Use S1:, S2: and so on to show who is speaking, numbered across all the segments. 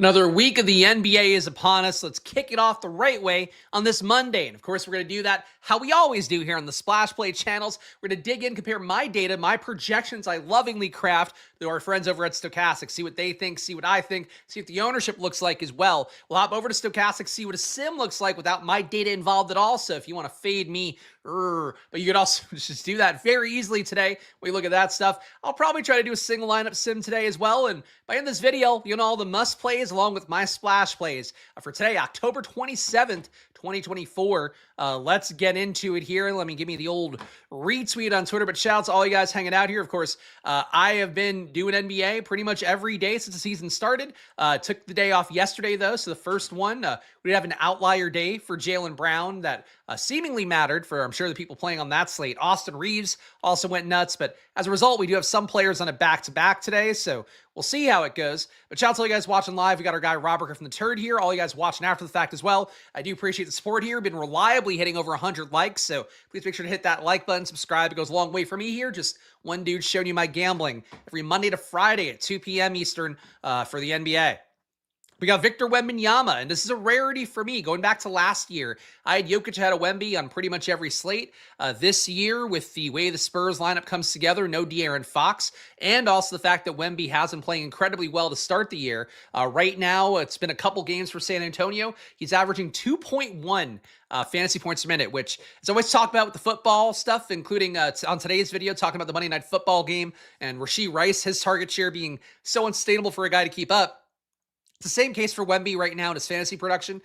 S1: Another week of the NBA is upon us. Let's kick it off the right way on this Monday. And of course, we're going to do that how we always do here on the Splash Play channels. We're going to dig in, compare my data, my projections I lovingly craft to our friends over at Stokastic. See what they think, see what I think, see what the ownership looks like as well. We'll hop over to Stokastic, see what a sim looks like without my data involved at all. So if you want to fade me, but you could also just do that very easily today. We look at that stuff. I'll probably try to do a single lineup sim today as well. And by the end of this video, you'll know all the must plays along with my splash plays for today, October 27th, 2024. Let's get into it here. Let me give me the old retweet on Twitter, but shout out to all you guys hanging out here. Of course, I have been doing NBA pretty much every day since the season started. Took the day off yesterday though. So the first one, we did have an outlier day for Jaylen Brown that seemingly mattered for, I'm sure, the people playing on that slate. Austin Reeves also went nuts, but as a result, we do have some players on a back-to-back today, so we'll see how it goes. But shout out to all you guys watching live. We got our guy Robert Griffin the Turd here. All you guys watching after the fact as well. I do appreciate the support here. Been reliably hitting over 100 likes, so please make sure to hit that like button, subscribe. It goes a long way for me here. Just one dude showing you my gambling every Monday to Friday at 2 p.m. Eastern for the NBA. We got Victor Wembanyama, and this is a rarity for me. Going back to last year, I had Jokic ahead of Wemby on pretty much every slate. This year, with the way the Spurs lineup comes together, no De'Aaron Fox, and also the fact that Wemby has been playing incredibly well to start the year. Right now, it's been a couple games for San Antonio. He's averaging 2.1 fantasy points per minute, which is always talked about with the football stuff, including on today's video, talking about the Monday Night Football game and Rashee Rice, his target share being so unsustainable for a guy to keep up. It's the same case for Wemby right now in his fantasy production.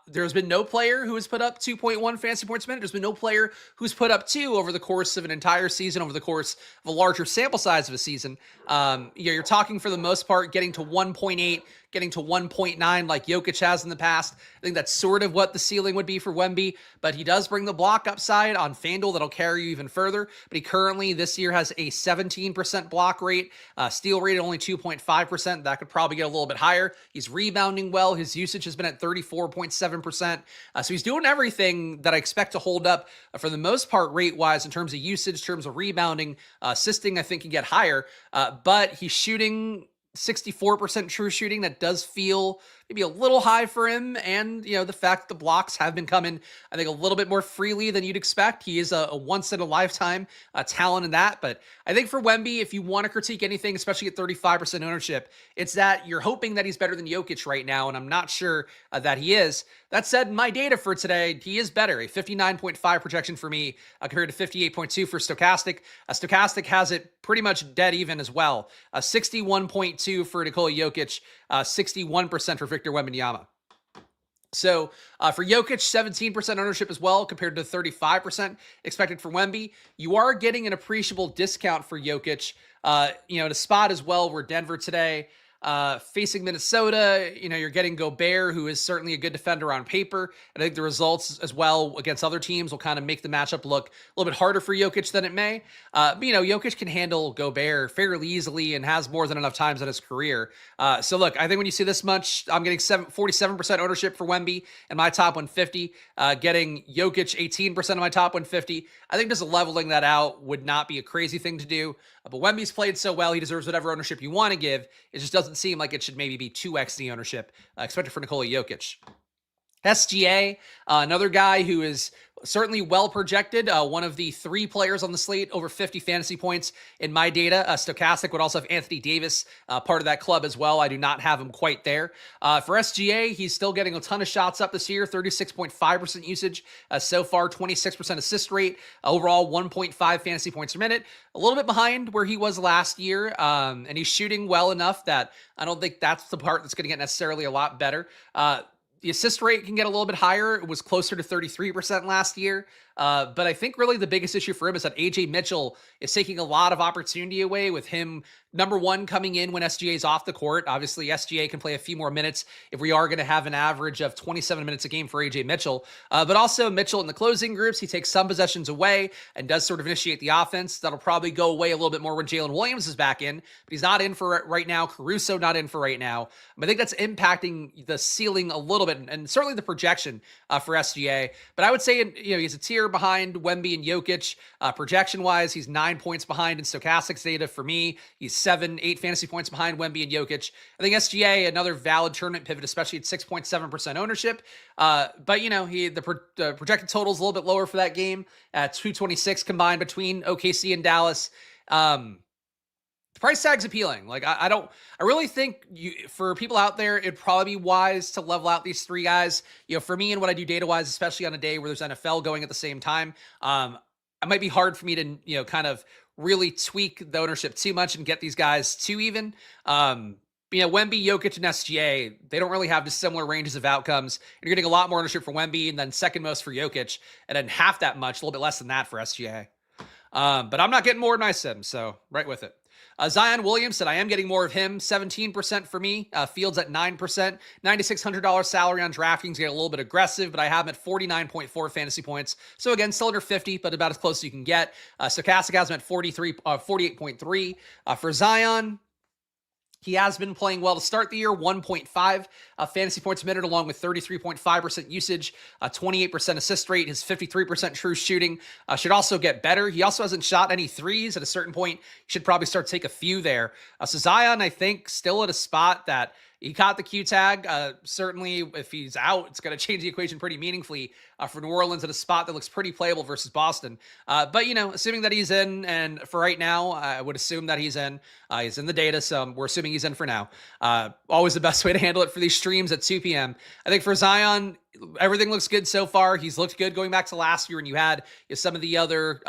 S1: There's been no player who has put up 2.1 fantasy points per minute. There's been no player who's put up 2 over the course of an entire season, over the course of a larger sample size of a season. You're talking for the most part getting to 1.8, getting to 1.9 like Jokic has in the past. I think that's sort of what the ceiling would be for Wemby, but he does bring the block upside on FanDuel that'll carry you even further. But he currently this year has a 17% block rate, steal rate at only 2.5%. That could probably get a little bit higher. He's rebounding well. His usage has been at 34.7%. So he's doing everything that I expect to hold up for the most part rate-wise in terms of usage, in terms of rebounding. Assisting, I think, can get higher, but he's shooting 64% true shooting. That does feel maybe a little high for him. And, the fact that the blocks have been coming, I think, a little bit more freely than you'd expect. He is a once-in-a-lifetime talent in that. But I think for Wemby, if you want to critique anything, especially at 35% ownership, it's that you're hoping that he's better than Jokic right now, and I'm not sure that he is. That said, my data for today, he is better. A 59.5 projection for me compared to 58.2 for Stokastic. Stokastic has it pretty much dead even as well. 61.2 for Nikola Jokic, 61% for Victor Wembanyama. So for Jokic, 17% ownership as well compared to 35% expected for Wemby. You are getting an appreciable discount for Jokic, in a spot as well where Denver today, facing Minnesota, you're getting Gobert, who is certainly a good defender on paper. And I think the results as well against other teams will kind of make the matchup look a little bit harder for Jokic than it may. But Jokic can handle Gobert fairly easily and has more than enough times in his career. So look, I think when you see this much, I'm getting 47% ownership for Wemby in my top 150, getting Jokic 18% of my top 150. I think just leveling that out would not be a crazy thing to do. But Wemby's played so well, he deserves whatever ownership you want to give. It just doesn't seem like it should maybe be 2x the ownership expected for Nikola Jokic. SGA, another guy who is certainly well projected. One of the 3 players on the slate over 50 fantasy points in my data. Stokastic would also have Anthony Davis, part of that club as well. I do not have him quite there. For SGA, he's still getting a ton of shots up this year, 36.5% usage so far, 26% assist rate, overall 1.5 fantasy points per minute. A little bit behind where he was last year, and he's shooting well enough that I don't think that's the part that's going to get necessarily a lot better. The assist rate can get a little bit higher. It was closer to 33% last year. But I think really the biggest issue for him is that AJ Mitchell is taking a lot of opportunity away with him, number one, coming in when SGA is off the court. Obviously, SGA can play a few more minutes if we are going to have an average of 27 minutes a game for AJ Mitchell. But also Mitchell in the closing groups, he takes some possessions away and does sort of initiate the offense. That'll probably go away a little bit more when Jalen Williams is back in, but he's not in for it right now. Caruso not in for right now. I think that's impacting the ceiling a little bit and certainly the projection for SGA. But I would say, he's a tier behind Wemby and Jokic. Projection-wise, he's 9 points behind in Stokastic's data. For me, he's 7, 8 fantasy points behind Wemby and Jokic. I think SGA, another valid tournament pivot, especially at 6.7% ownership. But, you know, the projected total is a little bit lower for that game at 226 combined between OKC and Dallas. The price tag's appealing. Like, I really think for people out there, it'd probably be wise to level out these three guys. You know, for me and what I do data wise, especially on a day where there's NFL going at the same time, it might be hard for me to, you know, kind of really tweak the ownership too much and get these guys too even. You know, Wemby, Jokic, and SGA, they don't really have dissimilar ranges of outcomes. And you're getting a lot more ownership for Wemby and then second most for Jokic, and then half that much, a little bit less than that for SGA. But I'm not getting more than I said, so right with it. Zion Williamson, I am getting more of him, 17% for me. Fields at 9%, $9,600 salary on DraftKings, get a little bit aggressive, but I have him at 49.4 fantasy points. So again, still under 50, but about as close as you can get. Stokastic has him at 48.3. For Zion, he has been playing well to start the year, 1.5 fantasy points a minute, along with 33.5% usage, 28% assist rate. His 53% true shooting should also get better. He also hasn't shot any threes. At a certain point, he should probably start to take a few there. So Zion, I think, still at a spot that he caught the Q tag. Certainly, if he's out, it's going to change the equation pretty meaningfully for New Orleans at a spot that looks pretty playable versus Boston. But, you know, assuming that he's in, and for right now, I would assume that he's in. He's in the data, so we're assuming he's in for now. Always the best way to handle it for these streams at 2 p.m. I think for Zion, everything looks good so far. He's looked good going back to last year, and you had some of the other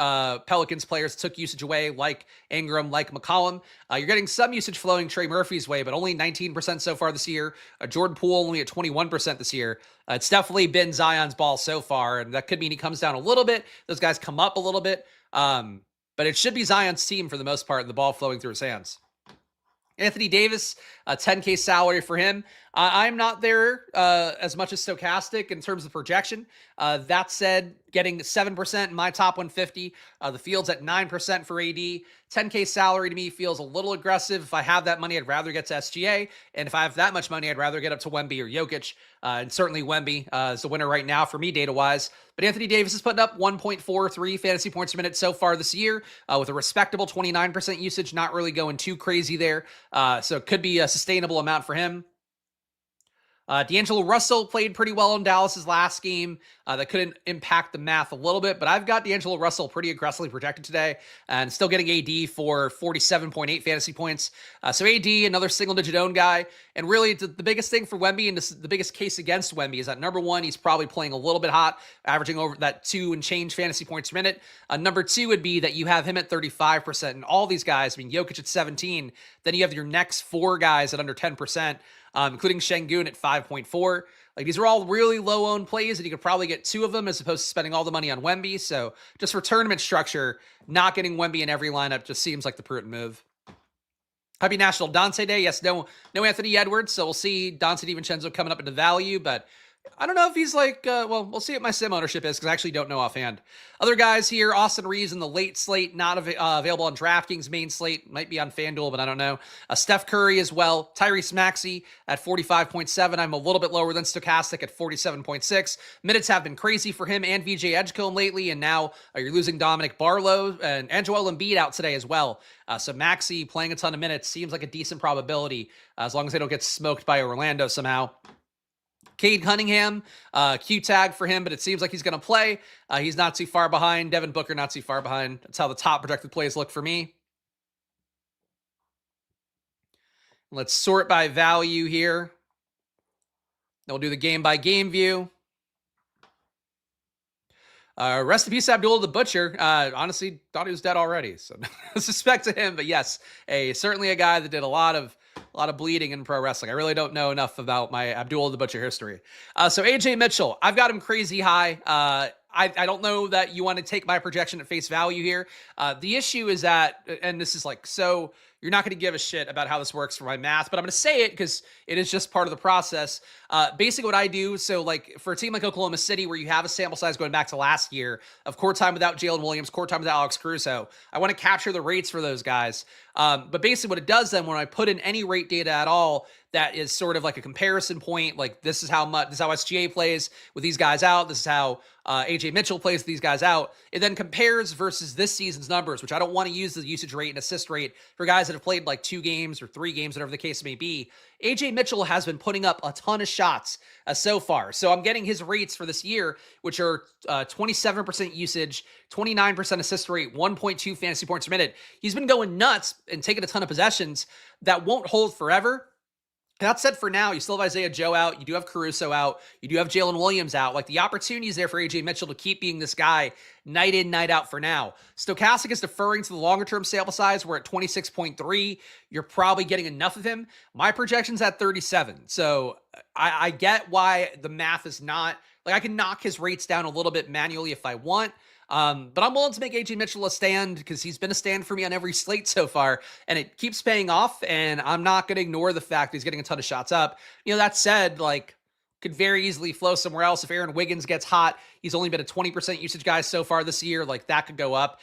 S1: Pelicans players took usage away, like Ingram, like McCollum. You're getting some usage flowing Trey Murphy's way, but only 19% so far this year. Jordan Poole only at 21% this year. It's definitely been Zion's ball so far, and that could mean he comes down a little bit. Those guys come up a little bit. But it should be Zion's team for the most part, and the ball flowing through his hands. Anthony Davis, a $10K salary for him. I'm not there as much as Stokastic in terms of projection. That said, getting 7% in my top 150. The field's at 9% for AD. 10K salary to me feels a little aggressive. If I have that money, I'd rather get to SGA. And if I have that much money, I'd rather get up to Wemby or Jokic. And certainly Wemby is the winner right now for me data-wise. But Anthony Davis is putting up 1.43 fantasy points per minute so far this year with a respectable 29% usage, not really going too crazy there. So it could be a sustainable amount for him. D'Angelo Russell played pretty well in Dallas's last game. That couldn't impact the math a little bit, but I've got D'Angelo Russell pretty aggressively projected today and still getting AD for 47.8 fantasy points. So AD, another single-digit owned guy. And really, the biggest thing for Wemby, and this is the biggest case against Wemby, is that number one, he's probably playing a little bit hot, averaging over that 2 and change fantasy points per minute. Number two would be that you have him at 35%, and all these guys, I mean, Jokic at 17, then you have your next four guys at under 10%. Including Şengün at 5.4. Like, these are all really low-owned plays, and you could probably get two of them as opposed to spending all the money on Wemby. So just for tournament structure, not getting Wemby in every lineup just seems like the prudent move. Happy National Dante Day. Yes, no Anthony Edwards, so we'll see Dante DiVincenzo coming up into value, but I don't know if he's like, well, we'll see what my sim ownership is because I actually don't know offhand. Other guys here, Austin Reeves in the late slate, not available on DraftKings main slate. Might be on FanDuel, but I don't know. Steph Curry as well. Tyrese Maxey at 45.7. I'm a little bit lower than Stokastic at 47.6. Minutes have been crazy for him and VJ Edgecombe lately, and now you're losing Dominic Barlow and Joel Embiid out today as well. So Maxey playing a ton of minutes seems like a decent probability as long as they don't get smoked by Orlando somehow. Cade Cunningham, Q tag for him, but it seems like he's going to play. He's not too far behind. Devin Booker, not too far behind. That's how the top projected plays look for me. Let's sort by value here. Then we'll do the game-by-game view. Rest in peace, Abdullah the Butcher. Honestly, thought he was dead already, so no suspect to him. But yes, certainly a guy that did a lot of bleeding in pro wrestling. I really don't know enough about my Abdullah the Butcher history. So AJ Mitchell, I've got him crazy high. I don't know that you want to take my projection at face value here. The issue is that, and this is like, so you're not going to give a shit about how this works for my math, but I'm going to say it because it is just part of the process. Basically what I do, so like for a team like Oklahoma City, where you have a sample size going back to last year of court time without Jalen Williams, court time without Alex Caruso, I want to capture the rates for those guys. But basically what it does then when I put in any rate data at all, that is sort of like a comparison point. Like this is how SGA plays with these guys out. This is how AJ Mitchell plays with these guys out. It then compares versus this season's numbers, which I don't want to use the usage rate and assist rate for guys that have played like 2 games or 3 games, whatever the case may be. AJ Mitchell has been putting up a ton of shots so far. So I'm getting his rates for this year, which are 27% usage, 29% assist rate, 1.2 fantasy points per minute. He's been going nuts and taking a ton of possessions that won't hold forever. That said, for now, you still have Isaiah Joe out. You do have Caruso out. You do have Jalen Williams out. Like, the opportunity is there for AJ Mitchell to keep being this guy night in, night out for now. Stokastic is deferring to the longer-term sample size. We're at 26.3. You're probably getting enough of him. My projection's at 37. So I get why the math is not... Like, I can knock his rates down a little bit manually if I want. But I'm willing to make AJ Mitchell a stand because he's been a stand for me on every slate so far, and it keeps paying off, and I'm not going to ignore the fact that he's getting a ton of shots up. You know, that said, like, could very easily flow somewhere else. If Aaron Wiggins gets hot, he's only been a 20% usage guy so far this year. Like, that could go up.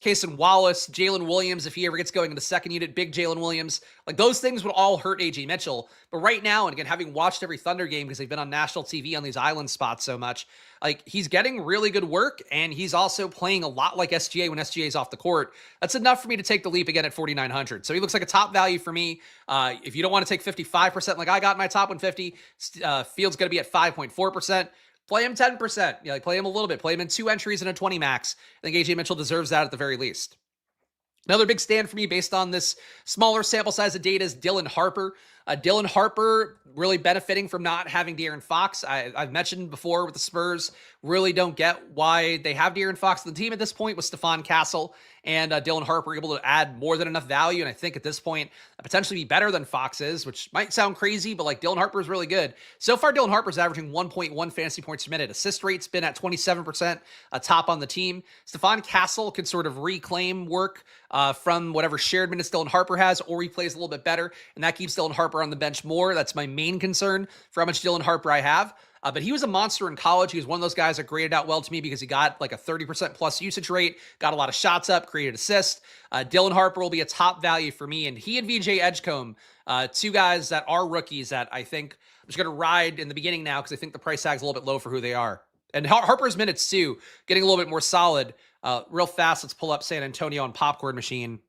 S1: Cason Wallace, Jalen Williams, if he ever gets going in the second unit, big Jalen Williams, like those things would all hurt AJ Mitchell. But right now, and again, having watched every Thunder game because they've been on national TV on these island spots so much, like he's getting really good work, and he's also playing a lot like SGA when SGA is off the court. That's enough for me to take the leap again at 4,900. So he looks like a top value for me. If you don't want to take 55% like I got in my top 150, Field's going to be at 5.4%. Play him 10%. Yeah, like play him a little bit. Play him in 2 entries and a 20 max. I think AJ Mitchell deserves that at the very least. Another big stand for me based on this smaller sample size of data is Dylan Harper. Dylan Harper really benefiting from not having De'Aaron Fox. I've mentioned before with the Spurs, really don't get why they have De'Aaron Fox on the team at this point with Stephon Castle and Dylan Harper able to add more than enough value. And I think at this point, potentially be better than Fox is, which might sound crazy, but like Dylan Harper is really good. So far, Dylan Harper's averaging 1.1 fantasy points per minute. Assist rate's been at 27%, top on the team. Stephon Castle can sort of reclaim work from whatever shared minutes Dylan Harper has, or he plays a little bit better, and that keeps Dylan Harper on the bench more. That's my main concern for how much Dylan Harper I have. But he was a monster in college. He was one of those guys that graded out well to me because he got like a 30% plus usage rate, got a lot of shots up, created assists. Dylan Harper will be a top value for me. And he and VJ Edgecombe, 2 guys that are rookies that I think I'm just going to ride in the beginning now because I think the price tag's a little bit low for who they are. And Harper's minutes too, getting a little bit more solid. Real fast, let's pull up San Antonio on Popcorn Machine.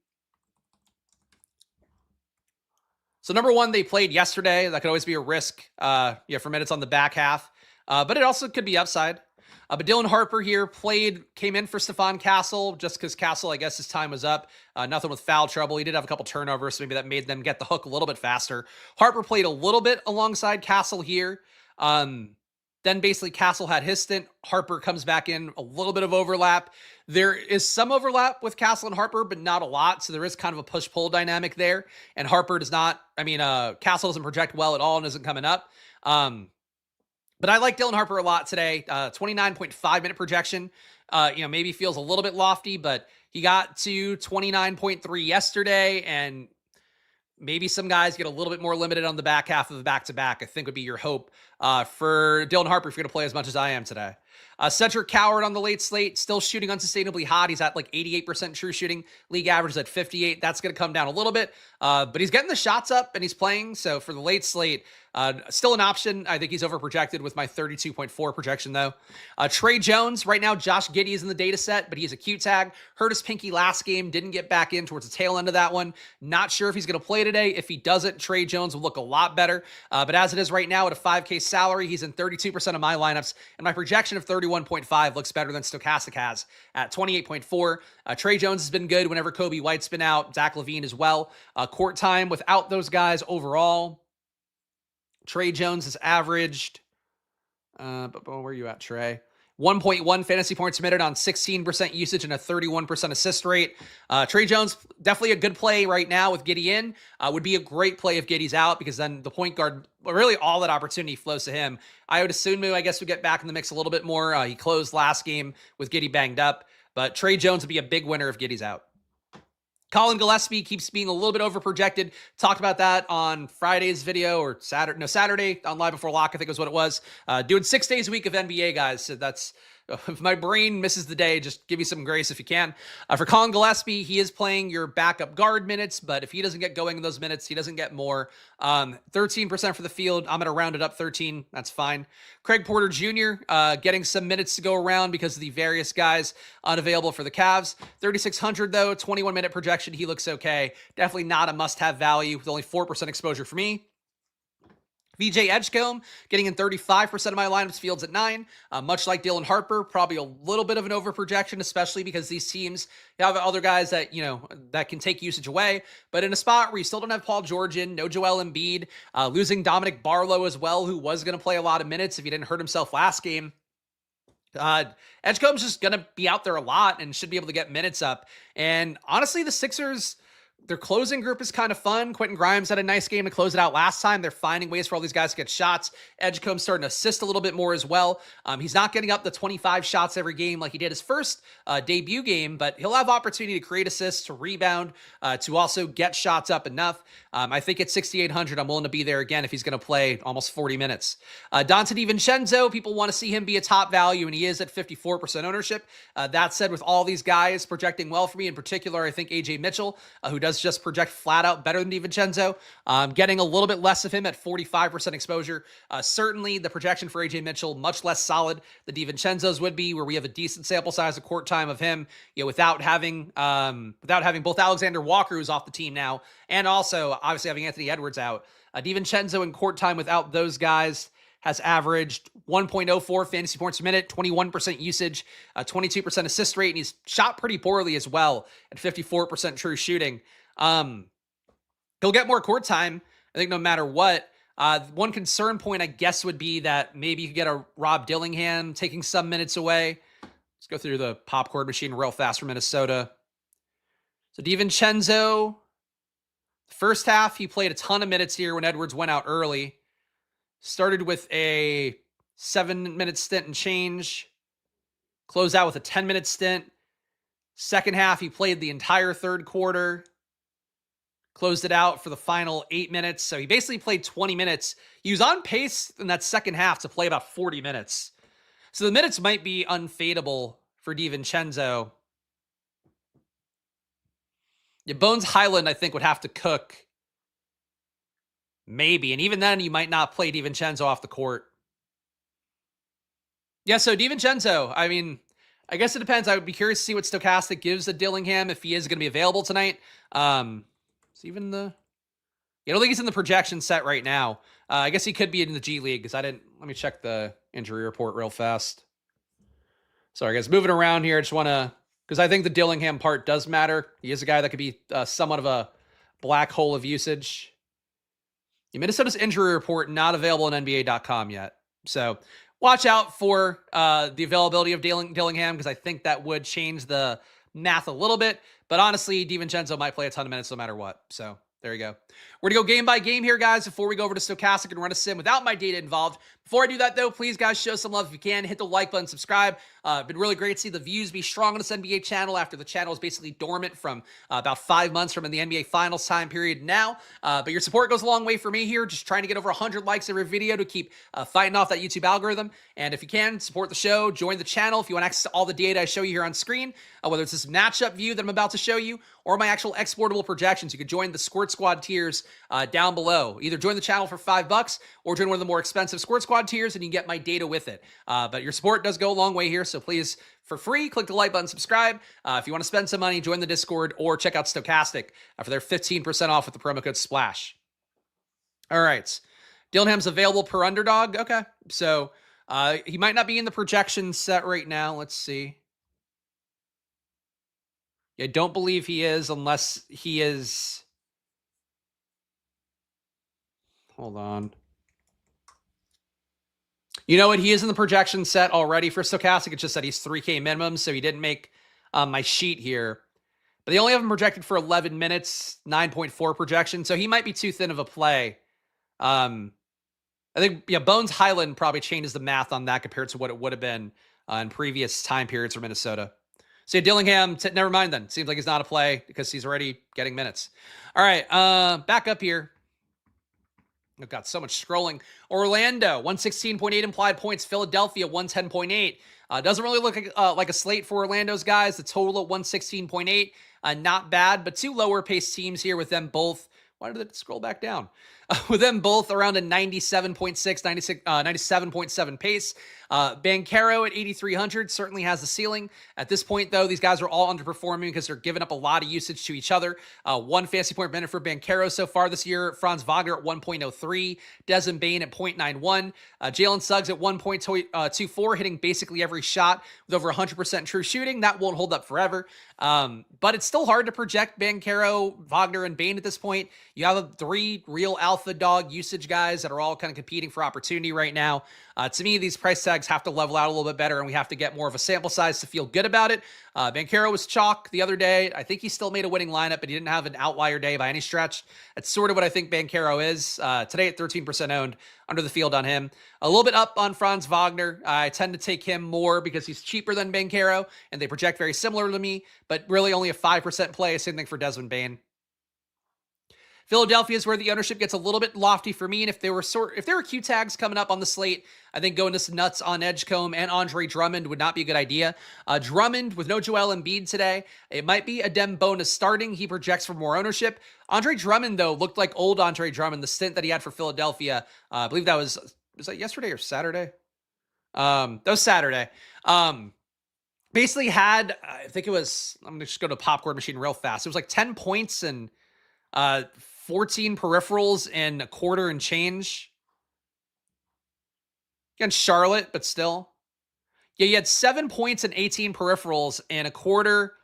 S1: So number 1, they played yesterday. That could always be a risk for minutes on the back half. But it also could be upside. But Dylan Harper here came in for Stephon Castle just because Castle, I guess his time was up. Nothing with foul trouble. He did have a couple turnovers, so maybe that made them get the hook a little bit faster. Harper played a little bit alongside Castle here. Then basically Castle had his stint. Harper comes back in, a little bit of overlap. There is some overlap with Castle and Harper, but not a lot. So there is kind of a push-pull dynamic there. And Harper does not, Castle doesn't project well at all and isn't coming up. But I like Dylan Harper a lot today. 29.5 minute projection. Maybe feels a little bit lofty, but he got to 29.3 yesterday, and maybe some guys get a little bit more limited on the back half of the back-to-back, I think would be your hope for Dylan Harper if you're going to play as much as I am today. Cedric Coward on the late slate, still shooting unsustainably hot. He's at like 88% true shooting. League average is at 58. That's going to come down a little bit, but he's getting the shots up and he's playing. So for the late slate, still an option. I think he's overprojected with my 32.4 projection though. Trey Jones, right now, Josh Giddey is in the data set, but he's a Q tag. Hurt his pinky last game, didn't get back in towards the tail end of that one. Not sure if he's going to play today. If he doesn't, Trey Jones will look a lot better. But as it is right now at a 5K salary, he's in 32% of my lineups, and my projection of 31.5 looks better than Stokastic has at 28.4. Trey Jones has been good whenever Kobe White's been out. Zach LaVine as well. Court time without those guys overall. Trey Jones has averaged, but where are you at, Trey? 1.1 fantasy points per minute on 16% usage and a 31% assist rate. Trey Jones, definitely a good play right now with Giddey in. Would be a great play if Giddey's out because then the point guard, really all that opportunity flows to him. I would assume maybe, I guess we get back in the mix a little bit more. He closed last game with Giddey banged up, but Trey Jones would be a big winner if Giddey's out. Colin Gillespie keeps being a little bit overprojected. Talked about that on Friday's video or Saturday on Live Before Lock, I think is what it was. Doing 6 days a week of NBA, guys. So that's if my brain misses the day, just give me some grace if you can. For Colin Gillespie, he is playing your backup guard minutes, but if he doesn't get going in those minutes, he doesn't get more. 13% for the field. I'm going to round it up 13. That's fine. Craig Porter Jr. Getting some minutes to go around because of the various guys unavailable for the Cavs. 3,600 though, 21-minute projection. He looks okay. Definitely not a must-have value with only 4% exposure for me. VJ Edgecombe getting in 35% of my lineups, fields at 9. Much like Dylan Harper, probably a little bit of an overprojection, especially because these teams have other guys that, that can take usage away. But in a spot where you still don't have Paul George in, no Joel Embiid, losing Dominic Barlow as well, who was going to play a lot of minutes if he didn't hurt himself last game. Edgecombe's just going to be out there a lot and should be able to get minutes up. And honestly, the Sixers, their closing group is kind of fun. Quentin Grimes had a nice game to close it out last time. They're finding ways for all these guys to get shots. Edgecombe's starting to assist a little bit more as well. He's not getting up the 25 shots every game like he did his first debut game, but he'll have opportunity to create assists, to rebound, to also get shots up enough. I think at 6,800, I'm willing to be there again if he's going to play almost 40 minutes. Dante DiVincenzo, people want to see him be a top value, and he is at 54% ownership. That said, with all these guys projecting well for me, in particular, I think AJ Mitchell, who does just project flat out better than DiVincenzo. Getting a little bit less of him at 45% exposure. Certainly the projection for AJ Mitchell, much less solid than DiVincenzo's would be, where we have a decent sample size of court time of him, without having both Alexander Walker, who's off the team now, and also obviously having Anthony Edwards out. DiVincenzo in court time without those guys has averaged 1.04 fantasy points per minute, 21% usage, 22% assist rate, and he's shot pretty poorly as well at 54% true shooting. He'll get more court time, I think, no matter what. One concern point, I guess, would be that maybe you could get a Rob Dillingham taking some minutes away. Let's go through the popcorn machine real fast for Minnesota. So DiVincenzo, the first half, he played a ton of minutes here when Edwards went out early. Started with a 7-minute stint and change. Closed out with a 10-minute stint. Second half, he played the entire third quarter. Closed it out for the final 8 minutes. So he basically played 20 minutes. He was on pace in that second half to play about 40 minutes. So the minutes might be unfadable for DiVincenzo. Yeah, Bones Highland, I think, would have to cook. Maybe. And even then, you might not play DiVincenzo off the court. Yeah, so DiVincenzo, I mean, I guess it depends. I would be curious to see what Stokastic gives to Dillingham if he is going to be available tonight. It's even the... I don't think he's in the projection set right now. I guess he could be in the G League because I didn't... Let me check the injury report real fast. Sorry, guys. Moving around here, I just want to... Because I think the Dillingham part does matter. He is a guy that could be somewhat of a black hole of usage. Minnesota's injury report not available on NBA.com yet. So watch out for the availability of Dillingham because I think that would change the math a little bit. But honestly, DiVincenzo might play a ton of minutes no matter what. So there you go. We're going to go game by game here, guys, before we go over to Stokastic and run a sim without my data involved. Before I do that, though, please, guys, show some love if you can. Hit the like button, subscribe. Been really great to see the views be strong on this NBA channel after the channel was basically dormant from about 5 months from in the NBA Finals time period now. But your support goes a long way for me here, just trying to get over 100 likes every video to keep fighting off that YouTube algorithm. And if you can, support the show, join the channel if you want access to all the data I show you here on screen, whether it's this matchup view that I'm about to show you or my actual exportable projections. You can join the Squirt Squad tiers down below. Either join the channel for $5 or join one of the more expensive Squirt Squad tiers and you can get my data with it. But your support does go a long way here, so please, for free, click the like button, subscribe. If you want to spend some money, join the Discord or check out Stokastic for their 15% off with the promo code SPLASH. All right. Dillingham's available per underdog. Okay. So he might not be in the projection set right now. Let's see. I don't believe he is unless he is... Hold on. You know what? He is in the projection set already for Stokastic. It's just that he's 3K minimum, so he didn't make my sheet here. But they only have him projected for 11 minutes, 9.4 projection, so he might be too thin of a play. I think, Bones Highland probably changes the math on that compared to what it would have been in previous time periods for Minnesota. So Dillingham, never mind then. Seems like he's not a play because he's already getting minutes. All right, back up here. I've got so much scrolling. Orlando, 116.8 implied points. Philadelphia, 110.8. Doesn't really look like a slate for Orlando's guys. The total at 116.8, not bad, but two lower paced teams here with them both. Why did it scroll back down? With them both around a 97.6, 97.7 pace. Banchero at 8,300 certainly has the ceiling. At this point, though, these guys are all underperforming because they're giving up a lot of usage to each other. One fantasy point per minute for Banchero so far this year. Franz Wagner at 1.03. Desmond Bane at 0.91. Jalen Suggs at 1.24, hitting basically every shot with over 100% true shooting. That won't hold up forever. But it's still hard to project Banchero, Wagner, and Bane at this point. You have three real alpha dog usage guys that are all kind of competing for opportunity right now. To me, these price tags have to level out a little bit better, and we have to get more of a sample size to feel good about it. Banchero was chalk the other day. I think he still made a winning lineup, but he didn't have an outlier day by any stretch. That's sort of what I think Banchero is. Today at 13% owned, under the field on him. A little bit up on Franz Wagner. I tend to take him more because he's cheaper than Banchero, and they project very similar to me, but really only a 5% play. Same thing for Desmond Bane. Philadelphia is where the ownership gets a little bit lofty for me, and if there were Q tags coming up on the slate, I think going this nuts on Edgecombe and Andre Drummond would not be a good idea. Drummond with no Joel Embiid today, it might be a Dem bonus starting. He projects for more ownership. Andre Drummond, though, looked like old Andre Drummond, the stint that he had for Philadelphia. I believe that was that yesterday or Saturday? That was Saturday. Basically had, I think it was, I'm going to just go to popcorn machine real fast. It was like 10 points and 14 peripherals in a quarter and change against Charlotte, but still. Yeah, he had 7 points and 18 peripherals in a quarter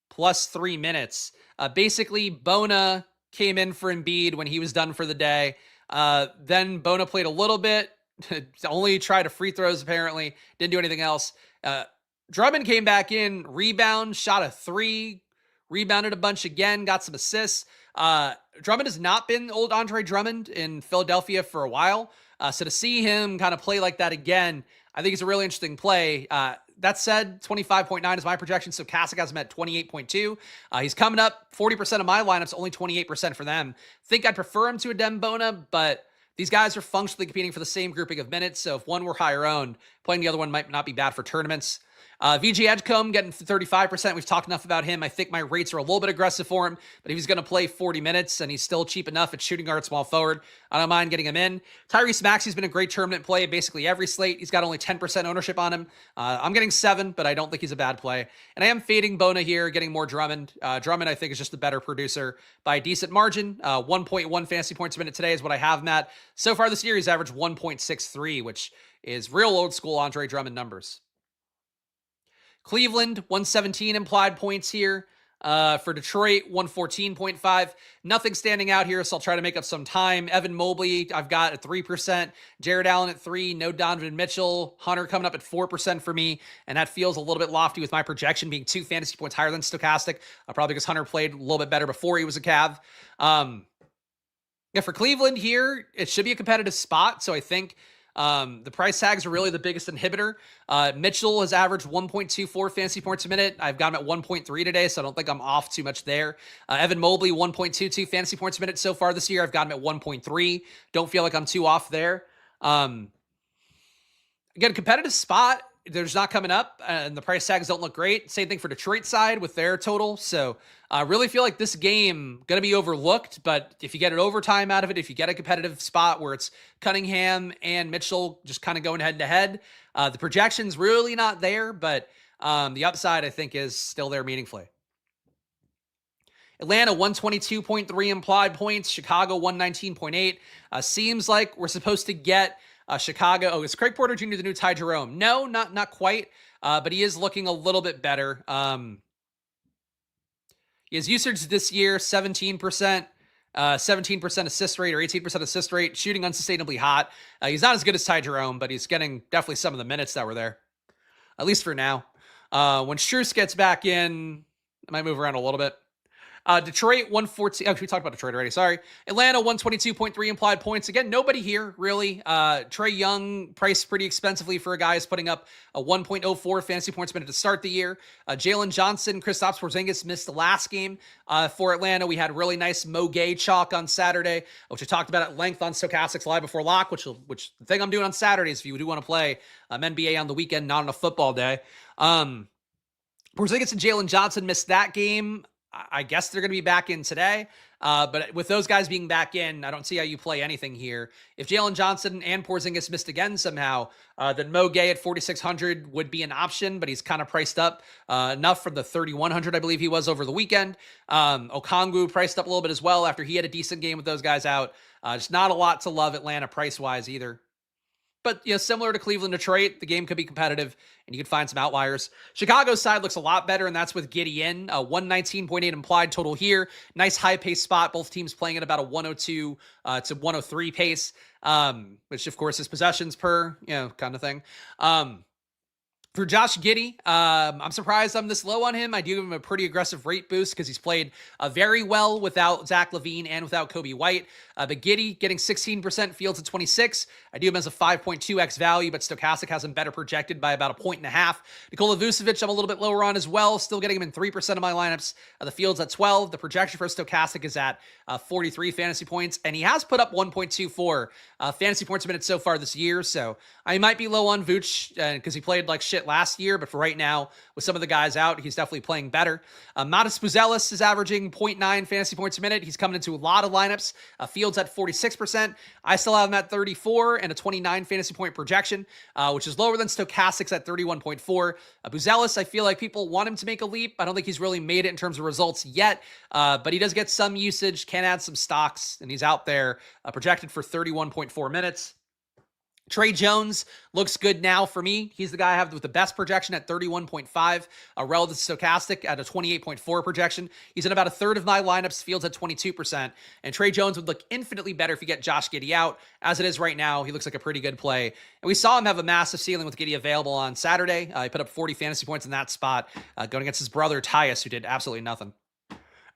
S1: plus 3 minutes. Basically, Bona came in for Embiid when he was done for the day. Then Bona played a little bit, only tried to free throws apparently, didn't do anything else. Drummond came back in, rebound, shot a 3, rebounded a bunch again, got some assists. Drummond has not been old Andre Drummond in Philadelphia for a while. So to see him kind of play like that again, I think it's a really interesting play. That said, 25.9 is my projection. So Stokastic has him at 28.2. He's coming up 40% of my lineups, only 28% for them. Think I'd prefer him to a Dem Bona, but these guys are functionally competing for the same grouping of minutes. So if one were higher owned, playing the other one might not be bad for tournaments. VJ Edgecombe getting 35%. We've talked enough about him. I think my rates are a little bit aggressive for him, but if he's going to play 40 minutes and he's still cheap enough at shooting guard, small forward, I don't mind getting him in. Tyrese Maxey's been a great tournament play, basically every slate. He's got only 10% ownership on him. I'm getting 7, but I don't think he's a bad play. And I am fading Bona here, getting more Drummond. Drummond, I think, is just the better producer by a decent margin. 1.1 fantasy points a minute today is what I have him at. So far this year, he's averaged 1.63, which is real old school Andre Drummond numbers. Cleveland, 117 implied points here. For Detroit, 114.5. Nothing standing out here, so I'll try to make up some time. Evan Mobley, I've got at 3%. Jared Allen at 3%. No Donovan Mitchell. Hunter coming up at 4% for me, and that feels a little bit lofty with my projection being 2 fantasy points higher than Stokastic, probably because Hunter played a little bit better before he was a Cav. Yeah, for Cleveland here, it should be a competitive spot, so I think the price tags are really the biggest inhibitor. Mitchell has averaged 1.24 fantasy points a minute. I've got him at 1.3 today, so I don't think I'm off too much there. Evan Mobley, 1.22 fantasy points a minute so far this year. I've got him at 1.3. Don't feel like I'm too off there. Again, competitive spot. There's not coming up, and the price tags don't look great. Same thing for Detroit side with their total. So I really feel like this game going to be overlooked, but if you get an overtime out of it, if you get a competitive spot where it's Cunningham and Mitchell just kind of going head to head, the projection's really not there, but the upside I think is still there meaningfully. Atlanta, 122.3 implied points. Chicago, 119.8. Seems like we're supposed to get Chicago. Oh, is Craig Porter Jr. the new Ty Jerome? No, not quite, but he is looking a little bit better. His usage this year, 17%, 17% assist rate or 18% assist rate, shooting unsustainably hot. He's not as good as Ty Jerome, but he's getting definitely some of the minutes that were there, at least for now. When Strus gets back in, I might move around a little bit. Detroit 114. Oh, we talked about Detroit already. Sorry. Atlanta 122.3 implied points. Again, nobody here really. Trae Young priced pretty expensively for a guy who's putting up a 1.04 fantasy points minute to start the year. Jalen Johnson, Kristaps Porzingis missed the last game for Atlanta. We had really nice Mo Gay chalk on Saturday, which I talked about at length on Stokastic's Live Before Lock, which the thing I'm doing on Saturdays if you do want to play NBA on the weekend, not on a football day. Porzingis and Jalen Johnson missed that game. I guess they're going to be back in today. But with those guys being back in, I don't see how you play anything here. If Jalen Johnson and Porzingis missed again somehow, then Mo Gay at 4,600 would be an option, but he's kind of priced up enough for the 3,100, I believe he was over the weekend. Okongwu priced up a little bit as well after he had a decent game with those guys out. Just not a lot to love Atlanta price-wise either. But, similar to Cleveland, Detroit, the game could be competitive, and you could find some outliers. Chicago's side looks a lot better, and that's with Giddey in. 119.8 implied total here. Nice high-pace spot. Both teams playing at about a 102 to 103 pace, which, of course, is possessions per, kind of thing. For Josh Giddey, I'm surprised I'm this low on him. I do give him a pretty aggressive rate boost because he's played very well without Zach LaVine and without Kobe White. But Giddey getting 16%, Fields at 26. I do him as a 5.2x value, but Stokastic has him better projected by about 1.5. Nikola Vucevic, I'm a little bit lower on as well. Still getting him in 3% of my lineups. The Fields at 12. The projection for Stokastic is at 43 fantasy points, and he has put up 1.24 fantasy points a minute so far this year. So I might be low on Vooch because he played like shit last year, but for right now, with some of the guys out, he's definitely playing better. Matas Buzelis is averaging 0.9 fantasy points a minute. He's coming into a lot of lineups. Fields at 46%. I still have him at 34 and a 29 fantasy point projection, which is lower than Stokastic's at 31.4. Buzelis, I feel like people want him to make a leap. I don't think he's really made it in terms of results yet, but he does get some usage, can add some stocks, and he's out there projected for 31.4 minutes. Trey Jones looks good now for me. He's the guy I have with the best projection at 31.5, relative to Stokastic at a 28.4 projection. He's in about a third of my lineups, Fields at 22%. And Trey Jones would look infinitely better if you get Josh Giddey out. As it is right now, he looks like a pretty good play. And we saw him have a massive ceiling with Giddey available on Saturday. He put up 40 fantasy points in that spot, going against his brother Tyus, who did absolutely nothing.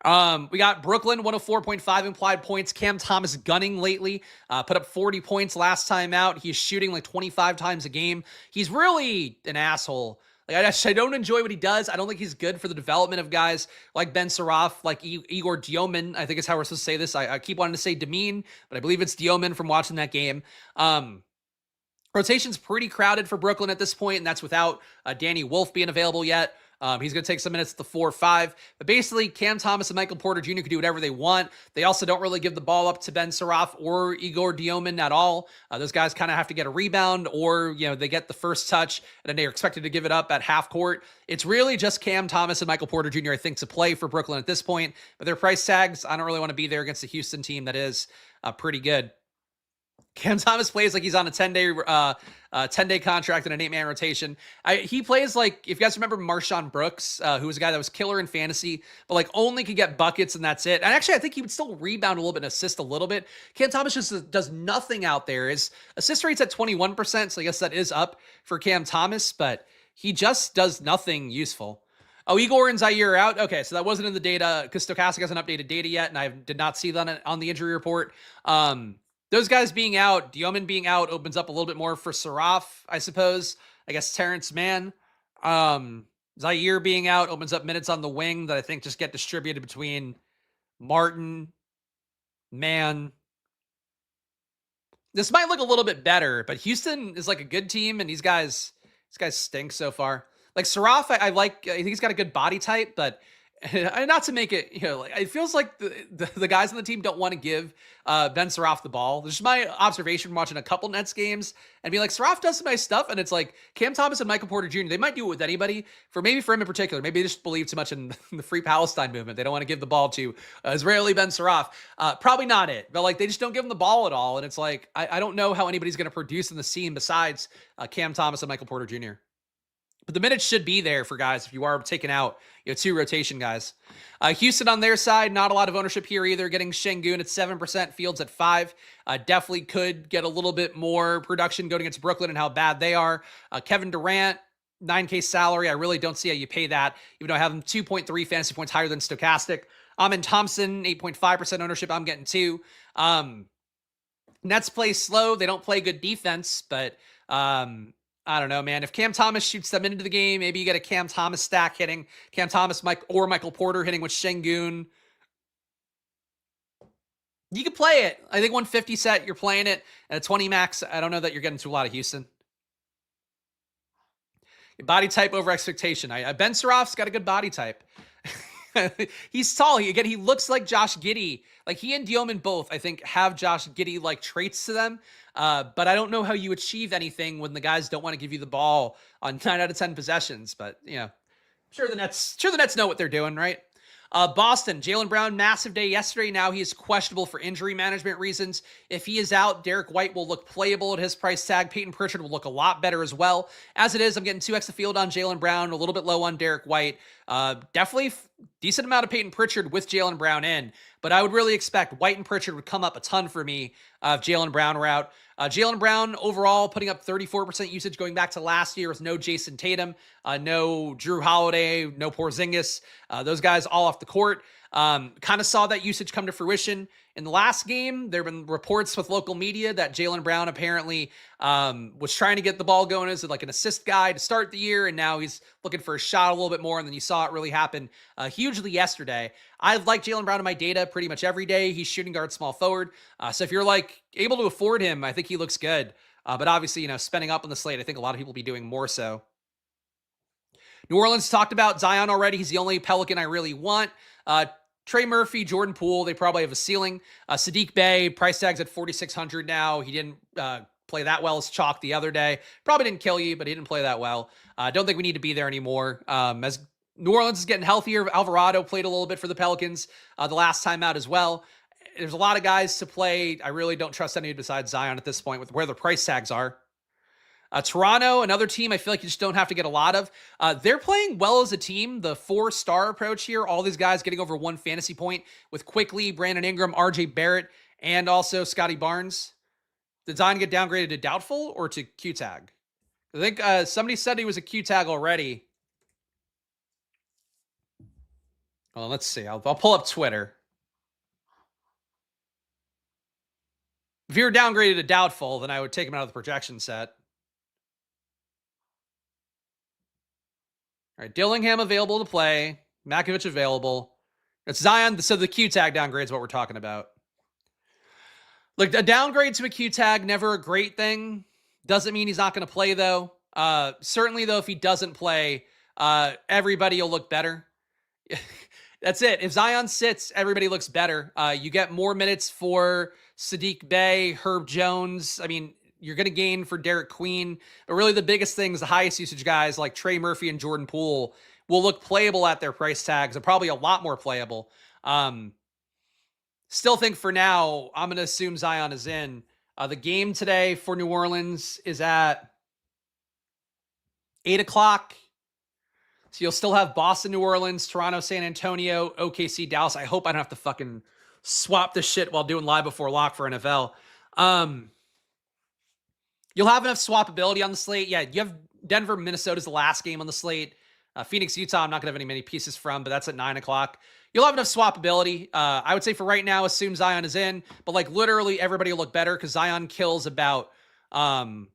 S1: We got Brooklyn, 104.5 implied points. Cam Thomas gunning lately, put up 40 points last time out. He's shooting like 25 times a game. He's really an asshole. Like I don't enjoy what he does. I don't think he's good for the development of guys like Ben Saraf, like Igor Diomin, I think is how we're supposed to say this. I keep wanting to say Demeen, but I believe it's Diomin from watching that game. Rotation's pretty crowded for Brooklyn at this point, and that's without Danny Wolf being available yet. He's going to take some minutes at the 4-5. But basically, Cam Thomas and Michael Porter Jr. can do whatever they want. They also don't really give the ball up to Ben Saraf or Igor Diomin at all. Those guys kind of have to get a rebound or, they get the first touch and then they're expected to give it up at half court. It's really just Cam Thomas and Michael Porter Jr., I think, to play for Brooklyn at this point. But their price tags, I don't really want to be there against a Houston team that is pretty good. Cam Thomas plays like he's on a 10-day contract and an 8-man rotation. He plays like, if you guys remember Marshawn Brooks, who was a guy that was killer in fantasy, but like only could get buckets and that's it. And actually, I think he would still rebound a little bit and assist a little bit. Cam Thomas just does nothing out there. His assist rate's at 21%, so I guess that is up for Cam Thomas, but he just does nothing useful. Oh, Igor and Zaire are out? Okay, so that wasn't in the data because Stokastic hasn't updated data yet, and I did not see that on the injury report. Those guys being out, Diomin being out opens up a little bit more for Saraf, I suppose. I guess Terrence Mann. Zaire being out opens up minutes on the wing that I think just get distributed between Martin, Mann. This might look a little bit better, but Houston is like a good team, and these guys stink so far. Like Saraf, I think he's got a good body type, but not to make it, it feels like the guys on the team don't want to give Ben Saraf the ball. This is my observation from watching a couple Nets games and be like, Saraf does some nice stuff, and it's like Cam Thomas and Michael Porter Jr., they might do it with anybody. For him in particular, maybe they just believe too much in the Free Palestine movement. They don't want to give the ball to Israeli Ben Saraf. Probably not it, but like they just don't give him the ball at all. And it's like, I don't know how anybody's going to produce in the scene besides Cam Thomas and Michael Porter Jr. But the minutes should be there for guys if you are taking out two rotation guys. Houston on their side, not a lot of ownership here either. Getting Şengün at 7%, Fields at 5%. Definitely could get a little bit more production going against Brooklyn and how bad they are. Kevin Durant, 9K salary. I really don't see how you pay that, even though I have him 2.3 fantasy points higher than Stokastic. Amin Thompson, 8.5% ownership. I'm getting 2. Nets play slow. They don't play good defense, but I don't know, man. If Cam Thomas shoots them into the game, maybe you get a Cam Thomas stack hitting. Cam Thomas, or Michael Porter hitting with Şengün. You could play it. I think 150 set, you're playing it. At a 20 max, I don't know that you're getting to a lot of Houston. Body type over expectation. Ben Suraf's got a good body type. He's tall. He looks like Josh Giddey. Like he and Dioman both, I think, have Josh Giddey like traits to them. But I don't know how you achieve anything when the guys don't want to give you the ball on 9 out of 10 possessions. But sure the Nets know what they're doing, right? Boston, Jaylen Brown, massive day yesterday. Now he is questionable for injury management reasons. If he is out, Derek White will look playable at his price tag. Peyton Pritchard will look a lot better as well. As it is, I'm getting 2x the field on Jaylen Brown, a little bit low on Derek White. Definitely decent amount of Peyton Pritchard with Jaylen Brown in, but I would really expect White and Pritchard would come up a ton for me if Jaylen Brown were out. Jaylen Brown overall putting up 34% usage going back to last year with no Jason Tatum, no Drew Holiday, no Porzingis. Those guys all off the court. Kind of saw that usage come to fruition in the last game. There have been reports with local media that Jaylen Brown apparently was trying to get the ball going as like an assist guy to start the year, and now he's looking for a shot a little bit more, and then you saw it really happen hugely yesterday. I like Jaylen Brown in my data pretty much every day. He's shooting guard, small forward. So if you're like able to afford him, I think he looks good. But obviously, spending up on the slate, I think a lot of people will be doing more so. New Orleans talked about Zion already. He's the only Pelican I really want. Trey Murphy, Jordan Poole, they probably have a ceiling. Saddiq Bey, price tag's at 4,600 now. He didn't play that well as chalk the other day. Probably didn't kill you, but he didn't play that well. I don't think we need to be there anymore. As New Orleans is getting healthier, Alvarado played a little bit for the Pelicans the last time out as well. There's a lot of guys to play. I really don't trust any besides Zion at this point with where the price tags are. Toronto, another team I feel like you just don't have to get a lot of. They're playing well as a team. The 4-star approach here, all these guys getting over 1 fantasy point with Quickly, Brandon Ingram, RJ Barrett, and also Scotty Barnes. Did Zion get downgraded to doubtful or to Q tag? I think somebody said he was a Q tag already. Well, let's see. I'll pull up Twitter. If you were downgraded to doubtful, then I would take him out of the projection set. All right, Dillingham available to play. Makovich available. It's Zion. So the Q tag downgrade is what we're talking about. Look, a downgrade to a Q tag, never a great thing. Doesn't mean he's not going to play, though. Certainly, though, if he doesn't play, everybody will look better. That's it. If Zion sits, everybody looks better. You get more minutes for Saddiq Bey, Herb Jones. I mean, you're going to gain for Derek Queen. But really the biggest thing is the highest usage guys like Trey Murphy and Jordan Poole will look playable at their price tags and probably a lot more playable. Still think for now, I'm going to assume Zion is in. The game today for New Orleans is at 8 o'clock. So you'll still have Boston, New Orleans, Toronto, San Antonio, OKC, Dallas. I hope I don't have to fucking swap this shit while doing live before lock for NFL. You'll have enough swappability on the slate. Yeah, you have Denver, Minnesota's the last game on the slate. Phoenix, Utah, I'm not going to have many pieces from, but that's at 9 o'clock. You'll have enough swappability. I would say for right now, assume Zion is in, but like literally everybody will look better because Zion kills about 70%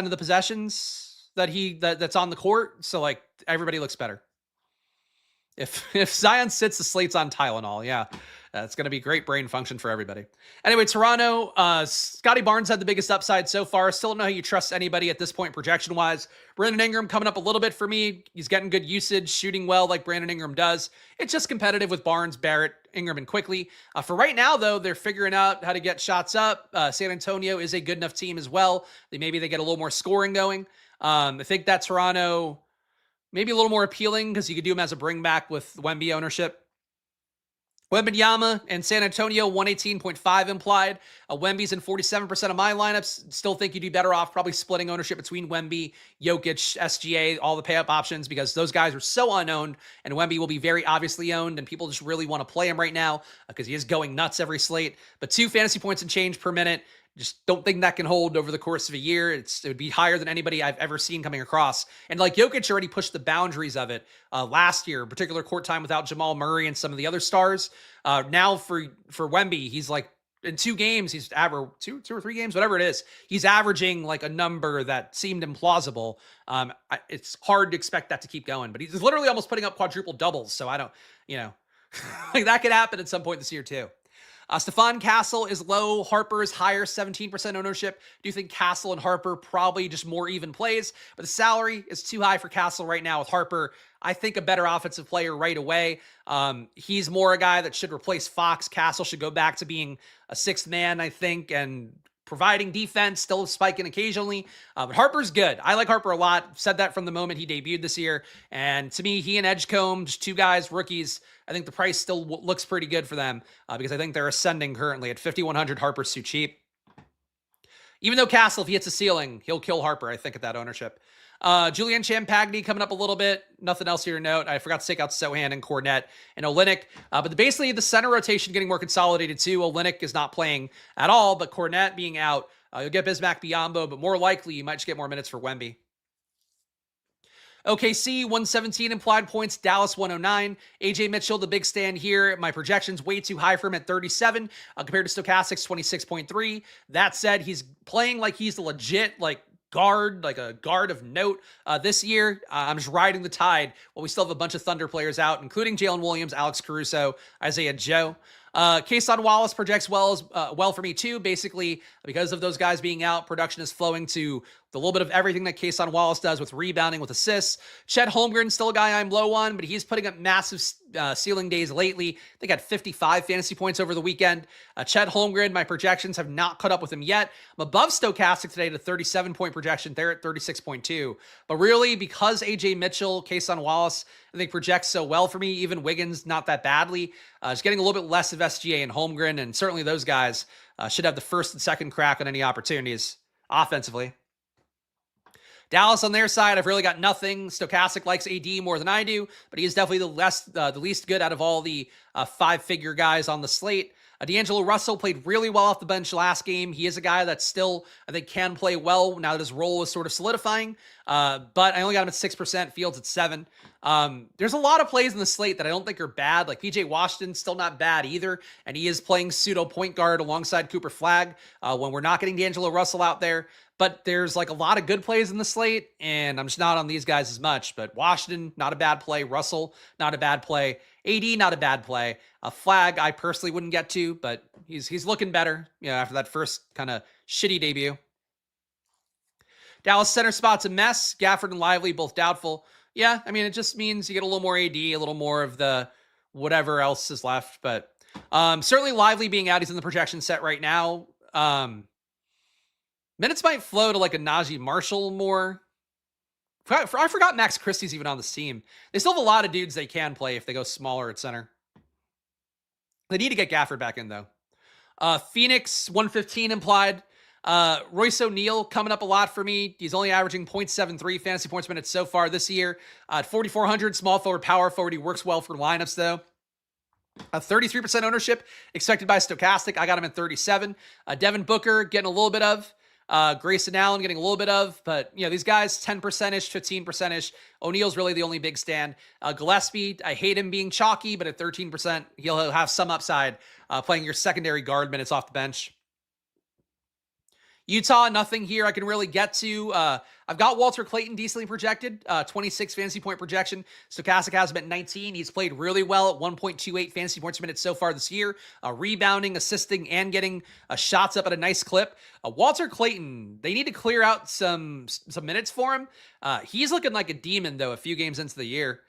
S1: of the possessions that's on the court. So like everybody looks better. If Zion sits, the slate's on Tylenol. Yeah, it's going to be great brain function for everybody. Anyway, Toronto, Scotty Barnes had the biggest upside so far. Still don't know how you trust anybody at this point projection-wise. Brandon Ingram coming up a little bit for me. He's getting good usage, shooting well like Brandon Ingram does. It's just competitive with Barnes, Barrett, Ingram, and Quickly. For right now, though, they're figuring out how to get shots up. San Antonio is a good enough team as well. Maybe they get a little more scoring going. I think that Toronto maybe a little more appealing because you could do them as a bring back with Wemby ownership. Wembanyama and San Antonio, 118.5 implied. Wemby's in 47% of my lineups. Still think you'd be better off probably splitting ownership between Wemby, Jokic, SGA, all the pay-up options because those guys are so unowned, and Wemby will be very obviously owned, and people just really want to play him right now because he is going nuts every slate. But 2 fantasy points and change per minute. Just don't think that can hold over the course of a year. It would be higher than anybody I've ever seen coming across. And like Jokic already pushed the boundaries of it last year, particular court time without Jamal Murray and some of the other stars. Now for Wemby, he's like in 2 games, he's averaged two or 3 games, whatever it is. He's averaging like a number that seemed implausible. It's hard to expect that to keep going, but he's literally almost putting up quadruple doubles. So I don't, like that could happen at some point this year too. Stephon Castle is low. Harper is higher, 17% ownership. Do you think Castle and Harper probably just more even plays? But the salary is too high for Castle right now with Harper. I think a better offensive player right away. He's more a guy that should replace Fox. Castle should go back to being a 6th man, I think, and providing defense, still spiking occasionally. But Harper's good. I like Harper a lot. Said that from the moment he debuted this year. And to me, he and Edgecombe, just 2 guys, rookies, I think the price still looks pretty good for them because I think they're ascending currently at 5,100. Harper's too cheap. Even though Castle, if he hits a ceiling, he'll kill Harper, I think, at that ownership. Julian Champagny coming up a little bit. Nothing else here to note. I forgot to take out Sohan and Cornette and Olynyk. But basically, the center rotation getting more consolidated too. Olynyk is not playing at all, but Cornette being out, you'll get Bismack Biyombo, but more likely you might just get more minutes for Wemby. OKC, 117 implied points. Dallas, 109. AJ Mitchell, the big stand here. My projection's way too high for him at 37 compared to Stokastic's 26.3. That said, he's playing like he's a legit, guard, like a guard of note this year. I'm just riding the tide while we still have a bunch of Thunder players out, including Jalen Williams, Alex Caruso, Isaiah Joe. Kason Wallace projects well for me too. Basically, because of those guys being out, production is flowing to the little bit of everything that Kason Wallace does with rebounding, with assists. Chet Holmgren, still a guy I'm low on, but he's putting up massive ceiling days lately. I think had 55 fantasy points over the weekend. Chet Holmgren, my projections have not caught up with him yet. I'm above Stokastic today to 37-point projection. They're at 36.2. But really, because AJ Mitchell, Kason Wallace, I think projects so well for me, even Wiggins, not that badly. Just getting a little bit less of SGA and Holmgren, and certainly those guys should have the first and second crack on any opportunities offensively. Dallas on their side, I've really got nothing. Stokastic likes AD more than I do, but he is definitely the least good out of all the 5-figure guys on the slate. D'Angelo Russell played really well off the bench last game. He is a guy that still, I think, can play well now that his role is sort of solidifying. But I only got him at 6%, Fields at 7%. There's a lot of plays in the slate that I don't think are bad. Like PJ Washington, still not bad either. And he is playing pseudo point guard alongside Cooper Flagg when we're not getting D'Angelo Russell out there. But there's like a lot of good plays in the slate, and I'm just not on these guys as much. But Washington, not a bad play. Russell, not a bad play. AD, not a bad play. Flagg, I personally wouldn't get to, but he's looking better, after that first kind of shitty debut. Dallas center spot's a mess. Gafford and Lively, both doubtful. Yeah, I mean, it just means you get a little more AD, a little more of the whatever else is left. But certainly Lively being out, he's in the projection set right now. Minutes might flow to like a Najee Marshall more. I forgot Max Christie's even on this team. They still have a lot of dudes they can play if they go smaller at center. They need to get Gafford back in, though. Phoenix, 115 implied. Royce O'Neal coming up a lot for me. He's only averaging 0.73 fantasy points per minute so far this year. At 4,400, small forward, power forward. He works well for lineups, though. 33% ownership expected by Stokastic. I got him at 37. Devin Booker getting a little bit of. Grayson Allen getting a little bit of, but these guys 10%ish, 15%ish. O'Neal's really the only big stand. Gillespie, I hate him being chalky, but at 13%, he'll have some upside playing your secondary guard minutes off the bench. Utah, nothing here I can really get to. I've got Walter Clayton decently projected, 26 fantasy point projection. Stokastic has him at 19. He's played really well at 1.28 fantasy points per minute so far this year, rebounding, assisting, and getting shots up at a nice clip. Walter Clayton, they need to clear out some minutes for him. He's looking like a demon, though, a few games into the year.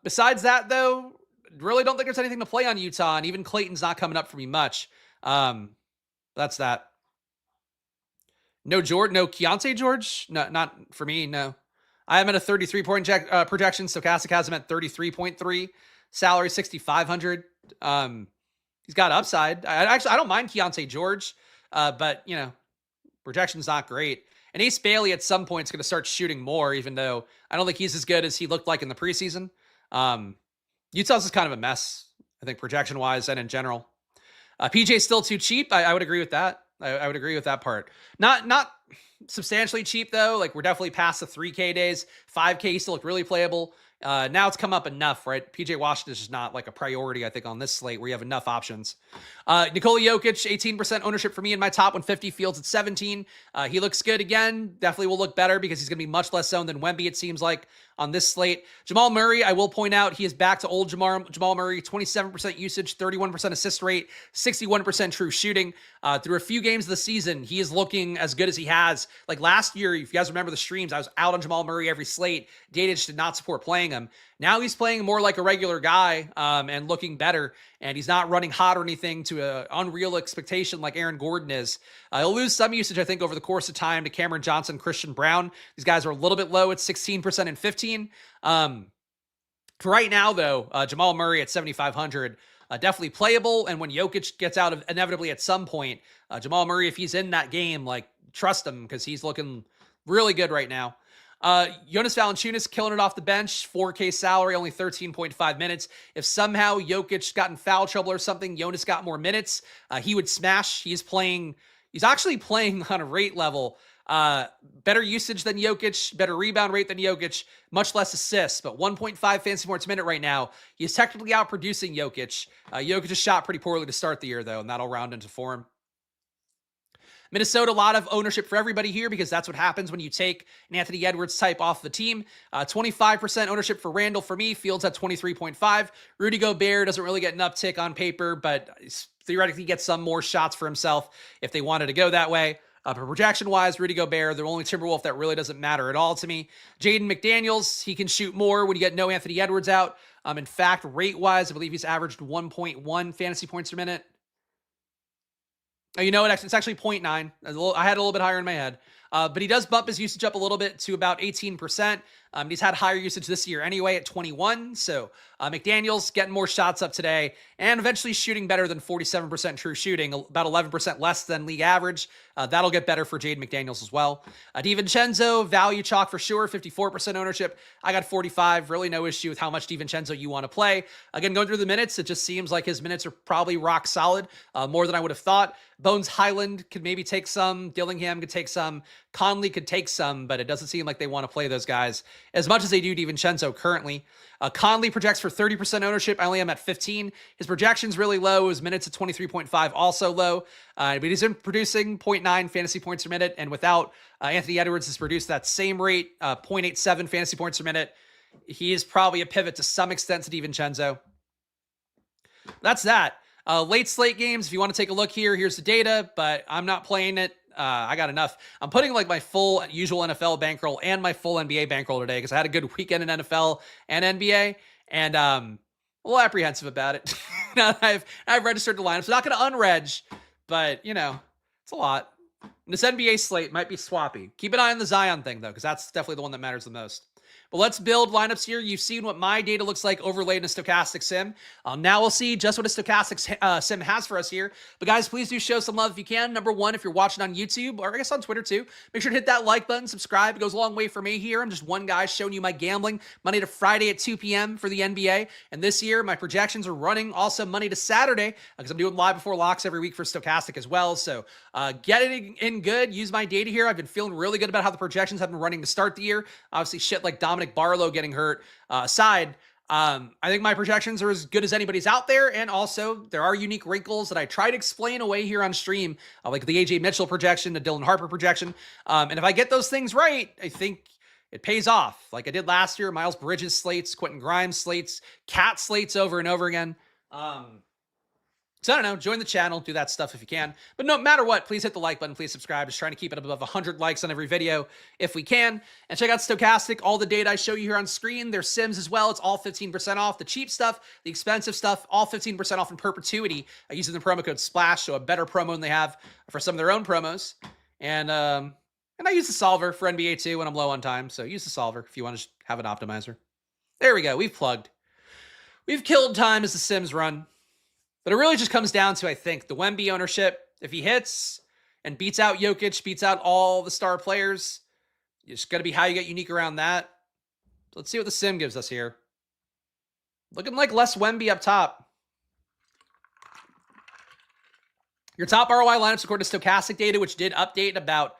S1: Besides that, though, really don't think there's anything to play on Utah, and even Clayton's not coming up for me much. That's that. No Keontae George? No, not for me, no. I am at a 33-point projection. Stokastic has him at 33.3. Salary, 6,500. He's got upside. I don't mind Keontae George, but, projection's not great. And Ace Bailey at some point is going to start shooting more, even though I don't think he's as good as he looked like in the preseason. Utah's is kind of a mess, I think, projection-wise and in general. PJ's still too cheap. I would agree with that. I would agree with that part. Not substantially cheap though. Like we're definitely past the 3K days. 5K still look really playable. Now it's come up enough, right? PJ Washington is just not like a priority, I think, on this slate where you have enough options. Nikola Jokic, 18% ownership for me in my top 150. Fields at 17. He looks good again. Definitely will look better because he's going to be much less owned than Wemby, it seems like, on this slate. Jamal Murray, I will point out, he is back to old Jamal Murray. 27% usage, 31% assist rate, 61% true shooting. Through a few games of the season, he is looking as good as he has. Like last year, if you guys remember the streams, I was out on Jamal Murray every slate. Data just did not support playing him. Now he's playing more like a regular guy and looking better, and he's not running hot or anything to an unreal expectation like Aaron Gordon is. He'll lose some usage, I think, over the course of time to Cameron Johnson, Christian Brown. These guys are a little bit low at 16% and 15. For right now, though, Jamal Murray at 7,500, definitely playable. And when Jokic gets out of inevitably at some point, Jamal Murray, if he's in that game, like trust him because he's looking really good right now. Jonas Valanciunas killing it off the bench, 4K salary, only 13.5 minutes. If somehow Jokic got in foul trouble or something, Jonas got more minutes, he would smash. He's actually playing on a rate level. Better usage than Jokic, better rebound rate than Jokic, much less assists, but 1.5 fantasy points a minute right now. He is technically outproducing Jokic. Jokic just shot pretty poorly to start the year, though, and that'll round into form. Minnesota, a lot of ownership for everybody here because that's what happens when you take an Anthony Edwards type off the team. 25% ownership for Randall for me. Fields at 23.5. Rudy Gobert doesn't really get an uptick on paper, but theoretically gets some more shots for himself if they wanted to go that way. But projection-wise, Rudy Gobert, the only Timberwolf that really doesn't matter at all to me. Jaden McDaniels, he can shoot more when you get no Anthony Edwards out. In fact, rate-wise, I believe he's averaged 1.1 fantasy points per minute. You know what? It's actually 0.9. I had a little bit higher in my head. But he does bump his usage up a little bit to about 18%. He's had higher usage this year anyway at 21. So McDaniels getting more shots up today and eventually shooting better than 47% true shooting, about 11% less than league average. That'll get better for Jaden McDaniels as well. DiVincenzo, value chalk for sure, 54% ownership. I got 45. Really no issue with how much DiVincenzo you want to play. Again, going through the minutes, it just seems like his minutes are probably rock solid, more than I would have thought. Bones Highland could maybe take some. Dillingham could take some. Conley could take some, but it doesn't seem like they want to play those guys as much as they do DiVincenzo currently. Conley projects for 30% ownership. I only am at 15. His projection's really low. His minutes at 23.5, also low. But he's in producing 0.9 fantasy points per minute. And without Anthony Edwards has produced that same rate, 0.87 fantasy points per minute. He is probably a pivot to some extent to DiVincenzo. That's that. Late slate games, if you want to take a look here, here's the data, but I'm not playing it. I got enough. I'm putting like my full usual NFL bankroll and my full NBA bankroll today because I had a good weekend in NFL and NBA, and a little apprehensive about it. Now that I've registered the lineup, so not going to unreg, but you know, it's a lot. And this NBA slate might be swappy. Keep an eye on the Zion thing though, because that's definitely the one that matters the most. But let's build lineups here. You've seen what my data looks like overlaid in a Stokastic sim. Now we'll see just what a Stokastic sim has for us here. But guys, please do show some love if you can. Number one, if you're watching on YouTube, or I guess on Twitter too, make sure to hit that like button, subscribe. It goes a long way for me here. I'm just one guy showing you my gambling Monday to Friday at 2 p.m. for the NBA. And this year, my projections are running also Monday to Saturday because I'm doing live before locks every week for Stokastic as well. So get it in good. Use my data here. I've been feeling really good about how the projections have been running to start the year. Obviously, shit like Dominic Barlow getting hurt aside, I think my projections are as good as anybody's out there. And also, there are unique wrinkles that I try to explain away here on stream, like the AJ Mitchell projection, the Dylan Harper projection. And if I get those things right, I think it pays off. Like I did last year, Miles Bridges slates, Quentin Grimes slates, Cat slates over and over again. So I don't know, join the channel, do that stuff if you can. But no matter what, please hit the like button, please subscribe. Just trying to keep it above 100 likes on every video if we can. And check out Stokastic, all the data I show you here on screen. There's sims as well. It's all 15% off. The cheap stuff, the expensive stuff, all 15% off in perpetuity using the promo code SPLASH, so a better promo than they have for some of their own promos. And I use the solver for NBA too when I'm low on time. So use the solver if you want to just have an optimizer. There we go. We've plugged. We've killed time as the sims run. But it really just comes down to, I think, the Wemby ownership. If he hits and beats out Jokic, beats out all the star players, it's going to be how you get unique around that. So let's see what the sim gives us here. Looking like less Wemby up top. Your top ROI lineups according to Stokastic data, which did update about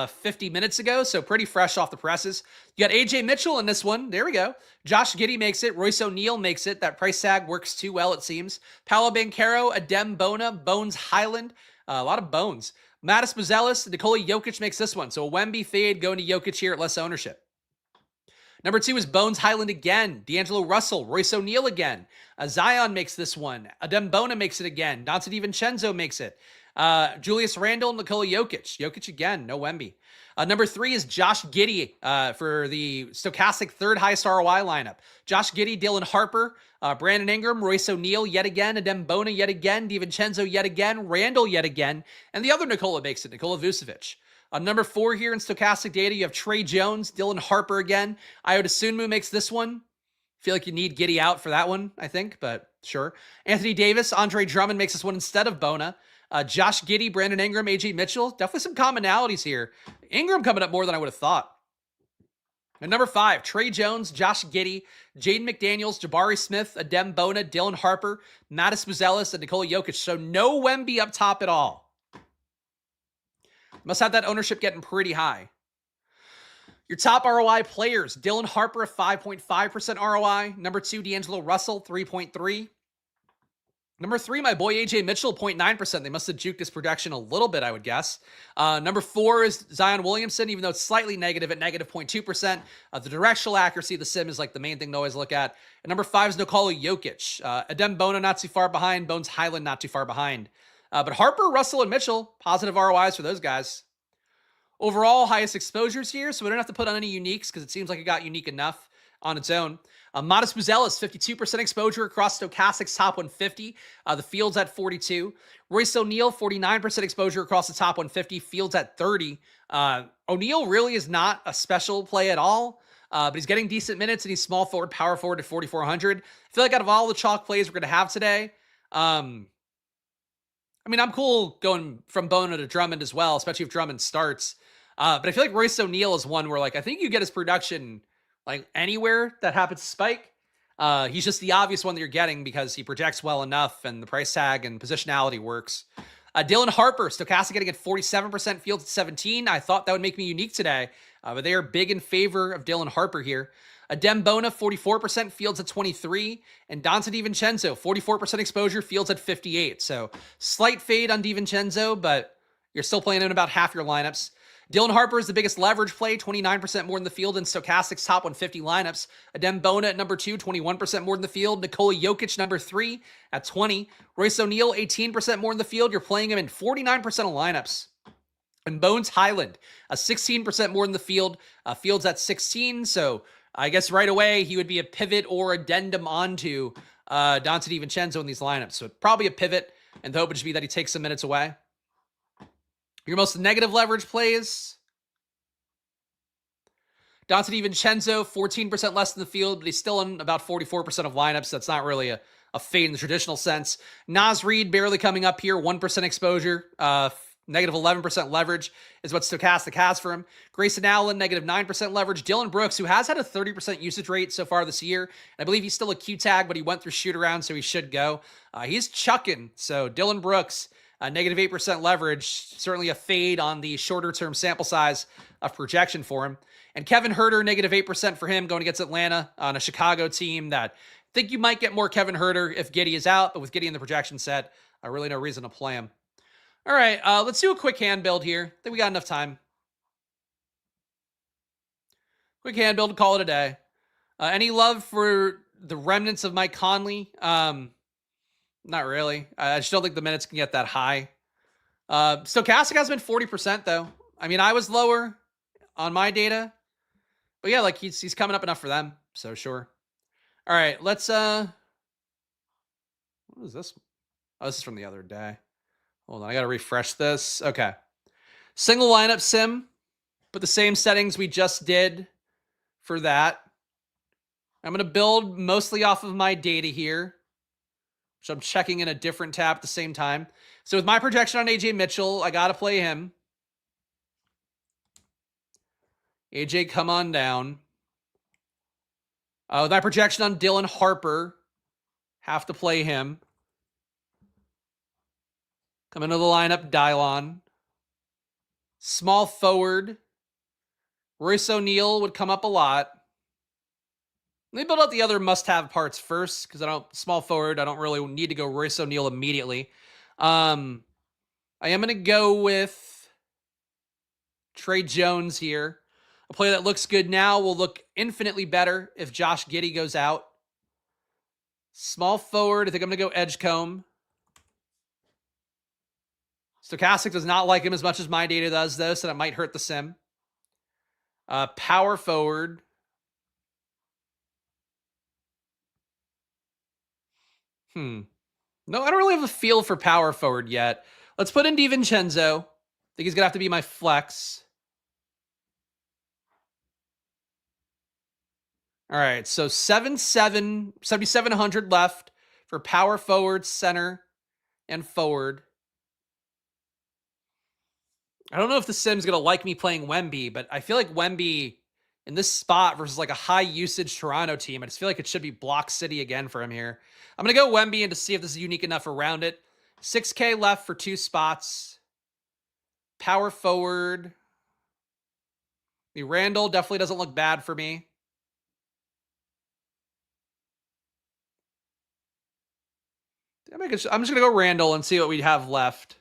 S1: 50 minutes ago, so pretty fresh off the presses. You got AJ Mitchell in this one. There we go. Josh Giddey makes it. Royce O'Neal makes it. That price tag works too well, it seems. Paolo Banchero, Adem Bona, Bones Highland. A lot of bones. Mattis Buzelis, Nikola Jokic makes this one. So a Wemby fade going to Jokic here at less ownership. Number 2 is Bones Highland again. D'Angelo Russell, Royce O'Neal again. Zion makes this one. Adem Bona makes it again. Dante DiVincenzo makes it. Julius Randle, Nikola Jokic. Jokic again, no Wemby. Number 3 is Josh Giddey for the Stokastic third highest ROI lineup. Josh Giddey, Dylan Harper, Brandon Ingram, Royce O'Neal yet again, Adem Bona yet again, DiVincenzo yet again, Randle yet again, and the other Nikola makes it, Nikola Vucevic. Number 4 here in Stokastic data, you have Trey Jones, Dylan Harper again. Ayo Dosunmu makes this one. Feel like you need Giddey out for that one, I think, but sure. Anthony Davis, Andre Drummond makes this one instead of Bona. Josh Giddey, Brandon Ingram, AJ Mitchell. Definitely some commonalities here. Ingram coming up more than I would have thought. And number 5, Trey Jones, Josh Giddey, Jaden McDaniels, Jabari Smith, Adem Bona, Dylan Harper, Mattis Buzelis, and Nikola Jokic. So no Wemby up top at all. Must have that ownership getting pretty high. Your top ROI players, Dylan Harper, 5.5% ROI. Number 2, D'Angelo Russell, 3.3%. Number 3, my boy AJ Mitchell, 0.9%. They must have juked his production a little bit, I would guess. Number 4 is Zion Williamson, even though it's slightly negative at negative 0.2%. The directional accuracy of the sim is like the main thing to always look at. And number 5 is Nikola Jokic. Adem Bona not too far behind. Bones Highland not too far behind. But Harper, Russell, and Mitchell, positive ROIs for those guys. Overall, highest exposures here, so we don't have to put on any uniques because it seems like it got unique enough on its own. Mattis Buzelis, 52% exposure across Stokastic's top 150. The field's at 42. Royce O'Neal, 49% exposure across the top 150. Field's at 30. O'Neal really is not a special play at all, but he's getting decent minutes, and he's small forward, power forward at 4,400. I feel like out of all the chalk plays we're going to have today, I mean, I'm cool going from Bona to Drummond as well, especially if Drummond starts. But I feel like Royce O'Neal is one where, like, I think you get his production like anywhere that happens to spike. He's just the obvious one that you're getting because he projects well enough and the price tag and positionality works. Dylan Harper, Stokastic getting at 47%, Fields at 17. I thought that would make me unique today, but they are big in favor of Dylan Harper here. Adem Bona, 44%, Fields at 23. And Dante DiVincenzo, 44% exposure, Fields at 58. So slight fade on DiVincenzo, but you're still playing in about half your lineups. Dylan Harper is the biggest leverage play, 29% more than the field in Stokastic's top 150 lineups. Adem Bona at number 2, 21% more than the field. Nikola Jokic, number 3, at 20. Royce O'Neal, 18% more than the field. You're playing him in 49% of lineups. And Bones Highland, 16% more than the field. Field's at 16, so I guess right away he would be a pivot or addendum onto Dante DiVincenzo in these lineups. So probably a pivot, and the hope would just be that he takes some minutes away. Your most negative leverage plays. Dante DiVincenzo, 14% less than the field, but he's still in about 44% of lineups. So that's not really a fade in the traditional sense. Naz Reid barely coming up here, 1% exposure. Negative 11% leverage is what Stokastic has for him. Grayson Allen, negative 9% leverage. Dylan Brooks, who has had a 30% usage rate so far this year. I believe he's still a Q tag, but he went through shoot around, so he should go. He's chucking. So Dylan Brooks, negative 8% leverage. Certainly a fade on the shorter term sample size of projection for him. And Kevin Huerter, negative 8% for him going against Atlanta on a Chicago team that I think you might get more Kevin Huerter if Giddey is out, but with Giddey in the projection set, really no reason to play him. All right, let's do a quick hand build here. I think we got enough time. Quick hand build to call it a day. Any love for the remnants of Mike Conley? Not really. I just don't think the minutes can get that high. Stokastic has been 40% though. I mean, I was lower on my data, but yeah, like he's coming up enough for them. So sure. All right, let's. What is this? Oh, this is from the other day. Hold on, I gotta refresh this. Okay. Single lineup sim, but the same settings we just did for that. I'm gonna build mostly off of my data here, which I'm checking in a different tab at the same time. So with my projection on AJ Mitchell, I gotta play him. AJ, come on down. With my projection on Dylan Harper, have to play him. Coming to the lineup, Dylon. Small forward. Royce O'Neal would come up a lot. Let me build out the other must-have parts first, because small forward, I don't really need to go Royce O'Neal immediately. I am going to go with Trey Jones here. A player that looks good now will look infinitely better if Josh Giddey goes out. Small forward, I think I'm going to go Edgecombe. Stokastic does not like him as much as my data does, though, so that might hurt the sim. Power forward. No, I don't really have a feel for power forward yet. Let's put in DiVincenzo. I think he's going to have to be my flex. All right, so 7,700 left for power forward, center, and forward. I don't know if the sim's going to like me playing Wemby, but I feel like Wemby in this spot versus like a high usage Toronto team, I just feel like it should be block city again for him here. I'm going to go Wemby and to see if this is unique enough around it. 6K left for 2 spots. Power forward. The Randall definitely doesn't look bad for me. I'm just going to go Randall and see what we have left.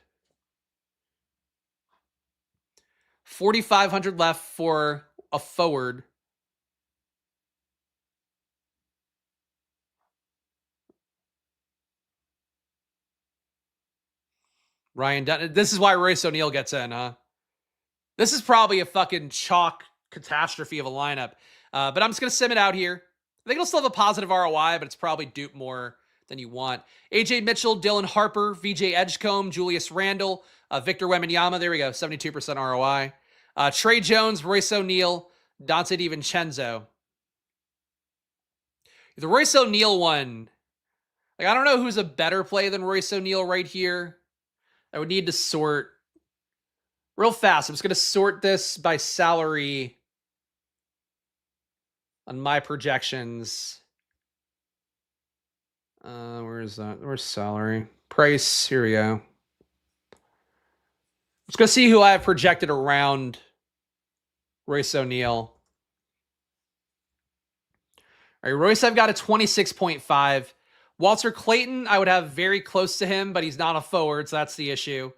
S1: 4,500 left for a forward. Ryan Dunn. This is why Royce O'Neal gets in, huh? This is probably a fucking chalk catastrophe of a lineup. But I'm just going to sim it out here. I think it'll still have a positive ROI, but it's probably dupe more than you want. AJ Mitchell, Dylan Harper, VJ Edgecombe, Julius Randle, Victor Wembanyama. There we go. 72% ROI. Trey Jones, Royce O'Neal, Dante DiVincenzo. The Royce O'Neal one, like I don't know who's a better play than Royce O'Neal right here. I would need to sort real fast. I'm just going to sort this by salary on my projections. Where is that? Where's salary? Price. Here we go. Let's go see who I have projected around Royce O'Neal. All right, Royce, I've got a 26.5. Walter Clayton, I would have very close to him, but he's not a forward, so that's the issue.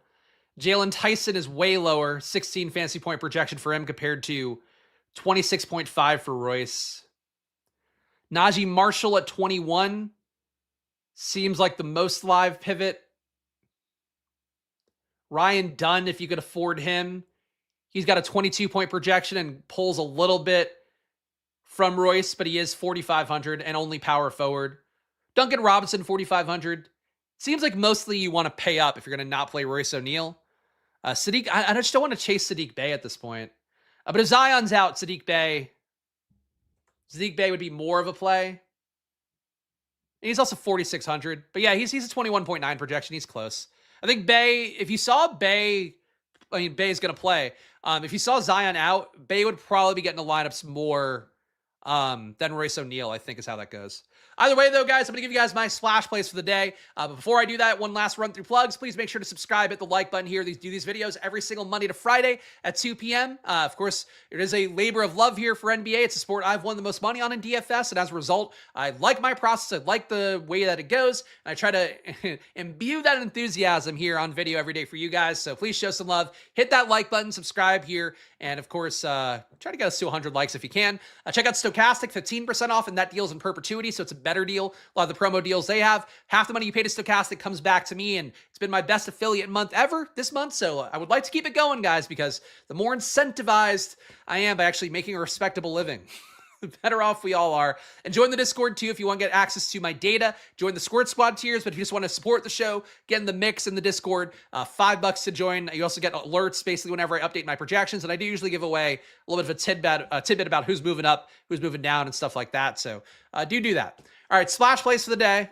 S1: Jalen Tyson is way lower, 16 fantasy point projection for him compared to 26.5 for Royce. Najee Marshall at 21 seems like the most live pivot. Ryan Dunn, if you could afford him, he's got a 22-point projection and pulls a little bit from Royce, but he is 4,500 and only power forward. Duncan Robinson, 4,500. Seems like mostly you want to pay up if you're going to not play Royce O'Neal. Sadiq, I just don't want to chase Sadiq Bey at this point. But if Zion's out, Sadiq Bey would be more of a play. And he's also 4,600. But yeah, he's a 21.9 projection. He's close. I think Bey, if you saw Bey, I mean, Bey's going to play. If you saw Zion out, Bey would probably be getting the lineups more than Royce O'Neal, I think is how that goes. Either way, though, guys, I'm going to give you guys my splash plays for the day. But before I do that, one last run through plugs. Please make sure to subscribe, hit the like button here. Do these videos every single Monday to Friday at 2 p.m. Of course, it is a labor of love here for NBA. It's a sport I've won the most money on in DFS, and as a result, I like my process. I like the way that it goes, and I try to imbue that enthusiasm here on video every day for you guys. So please show some love. Hit that like button, subscribe here, and of course, try to get us to 100 likes if you can. Check out Stokastic, 15% off, and that deal's in perpetuity, so it's a better deal. A lot of the promo deals they have, half the money you pay to Stokastic comes back to me, and it's been my best affiliate month ever this month, so I would like to keep it going, guys, because the more incentivized I am by actually making a respectable living, the better off we all are. And join the Discord, too, if you want to get access to my data. Join the Squirt Squad tiers, but if you just want to support the show, get in the mix in the Discord, $5 to join. You also get alerts, basically, whenever I update my projections, and I do usually give away a little bit of a tidbit about who's moving up, who's moving down, and stuff like that, so do that. All right, splash plays for the day.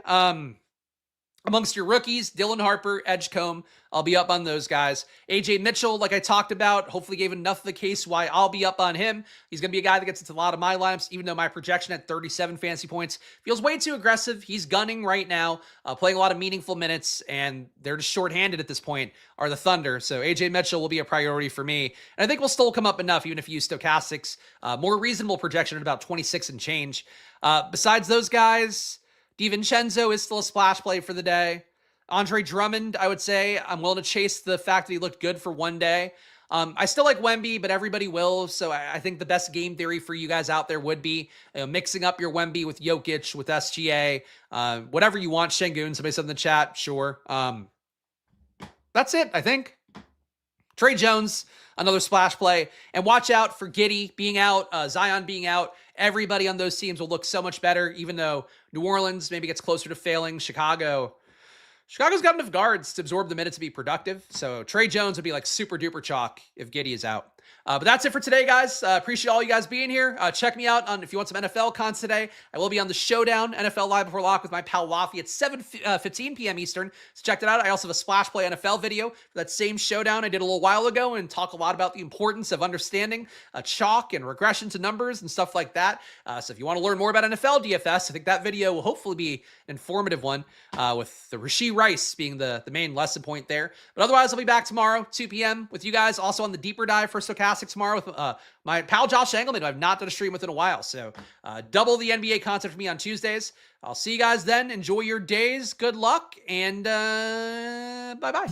S1: Amongst your rookies, Dylan Harper, Edgecombe, I'll be up on those guys. AJ Mitchell, like I talked about, hopefully gave enough of the case why I'll be up on him. He's going to be a guy that gets into a lot of my lineups, even though my projection at 37 fantasy points feels way too aggressive. He's gunning right now, playing a lot of meaningful minutes, and they're just shorthanded at this point, are the Thunder. So AJ Mitchell will be a priority for me. And I think we'll still come up enough, even if you use Stokastic's more reasonable projection at about 26 and change. Besides those guys, DiVincenzo is still a splash play for the day. Andre Drummond, I would say, I'm willing to chase the fact that he looked good for one day. I still like Wemby, but everybody will. So I think the best game theory for you guys out there would be mixing up your Wemby with Jokic, with SGA, whatever you want. Şengün, somebody said in the chat, sure. That's it, I think. Trey Jones, another splash play. And watch out for Giddey being out, Zion being out. Everybody on those teams will look so much better, even though New Orleans maybe gets closer to failing. Chicago's got enough guards to absorb the minutes to be productive. So Trey Jones would be like super duper chalk if Giddey is out. But that's it for today, guys. Appreciate all you guys being here. Check me out on if you want some NFL cons today. I will be on the Showdown NFL Live Before Lock with my pal Wafi at 7:15 p.m. Eastern. So check that out. I also have a Splash Play NFL video for that same Showdown I did a little while ago and talk a lot about the importance of understanding chalk and regression to numbers and stuff like that. So if you want to learn more about NFL DFS, I think that video will hopefully be an informative one with the Rashee Rice being the main lesson point there. But otherwise, I'll be back tomorrow, 2 p.m. with you guys. Also on the deeper dive for Stokastic tomorrow with my pal Josh Engelman, who I've not done a stream with in a while. So double the NBA content for me on Tuesdays. I'll see you guys then. Enjoy your days. Good luck, and bye-bye.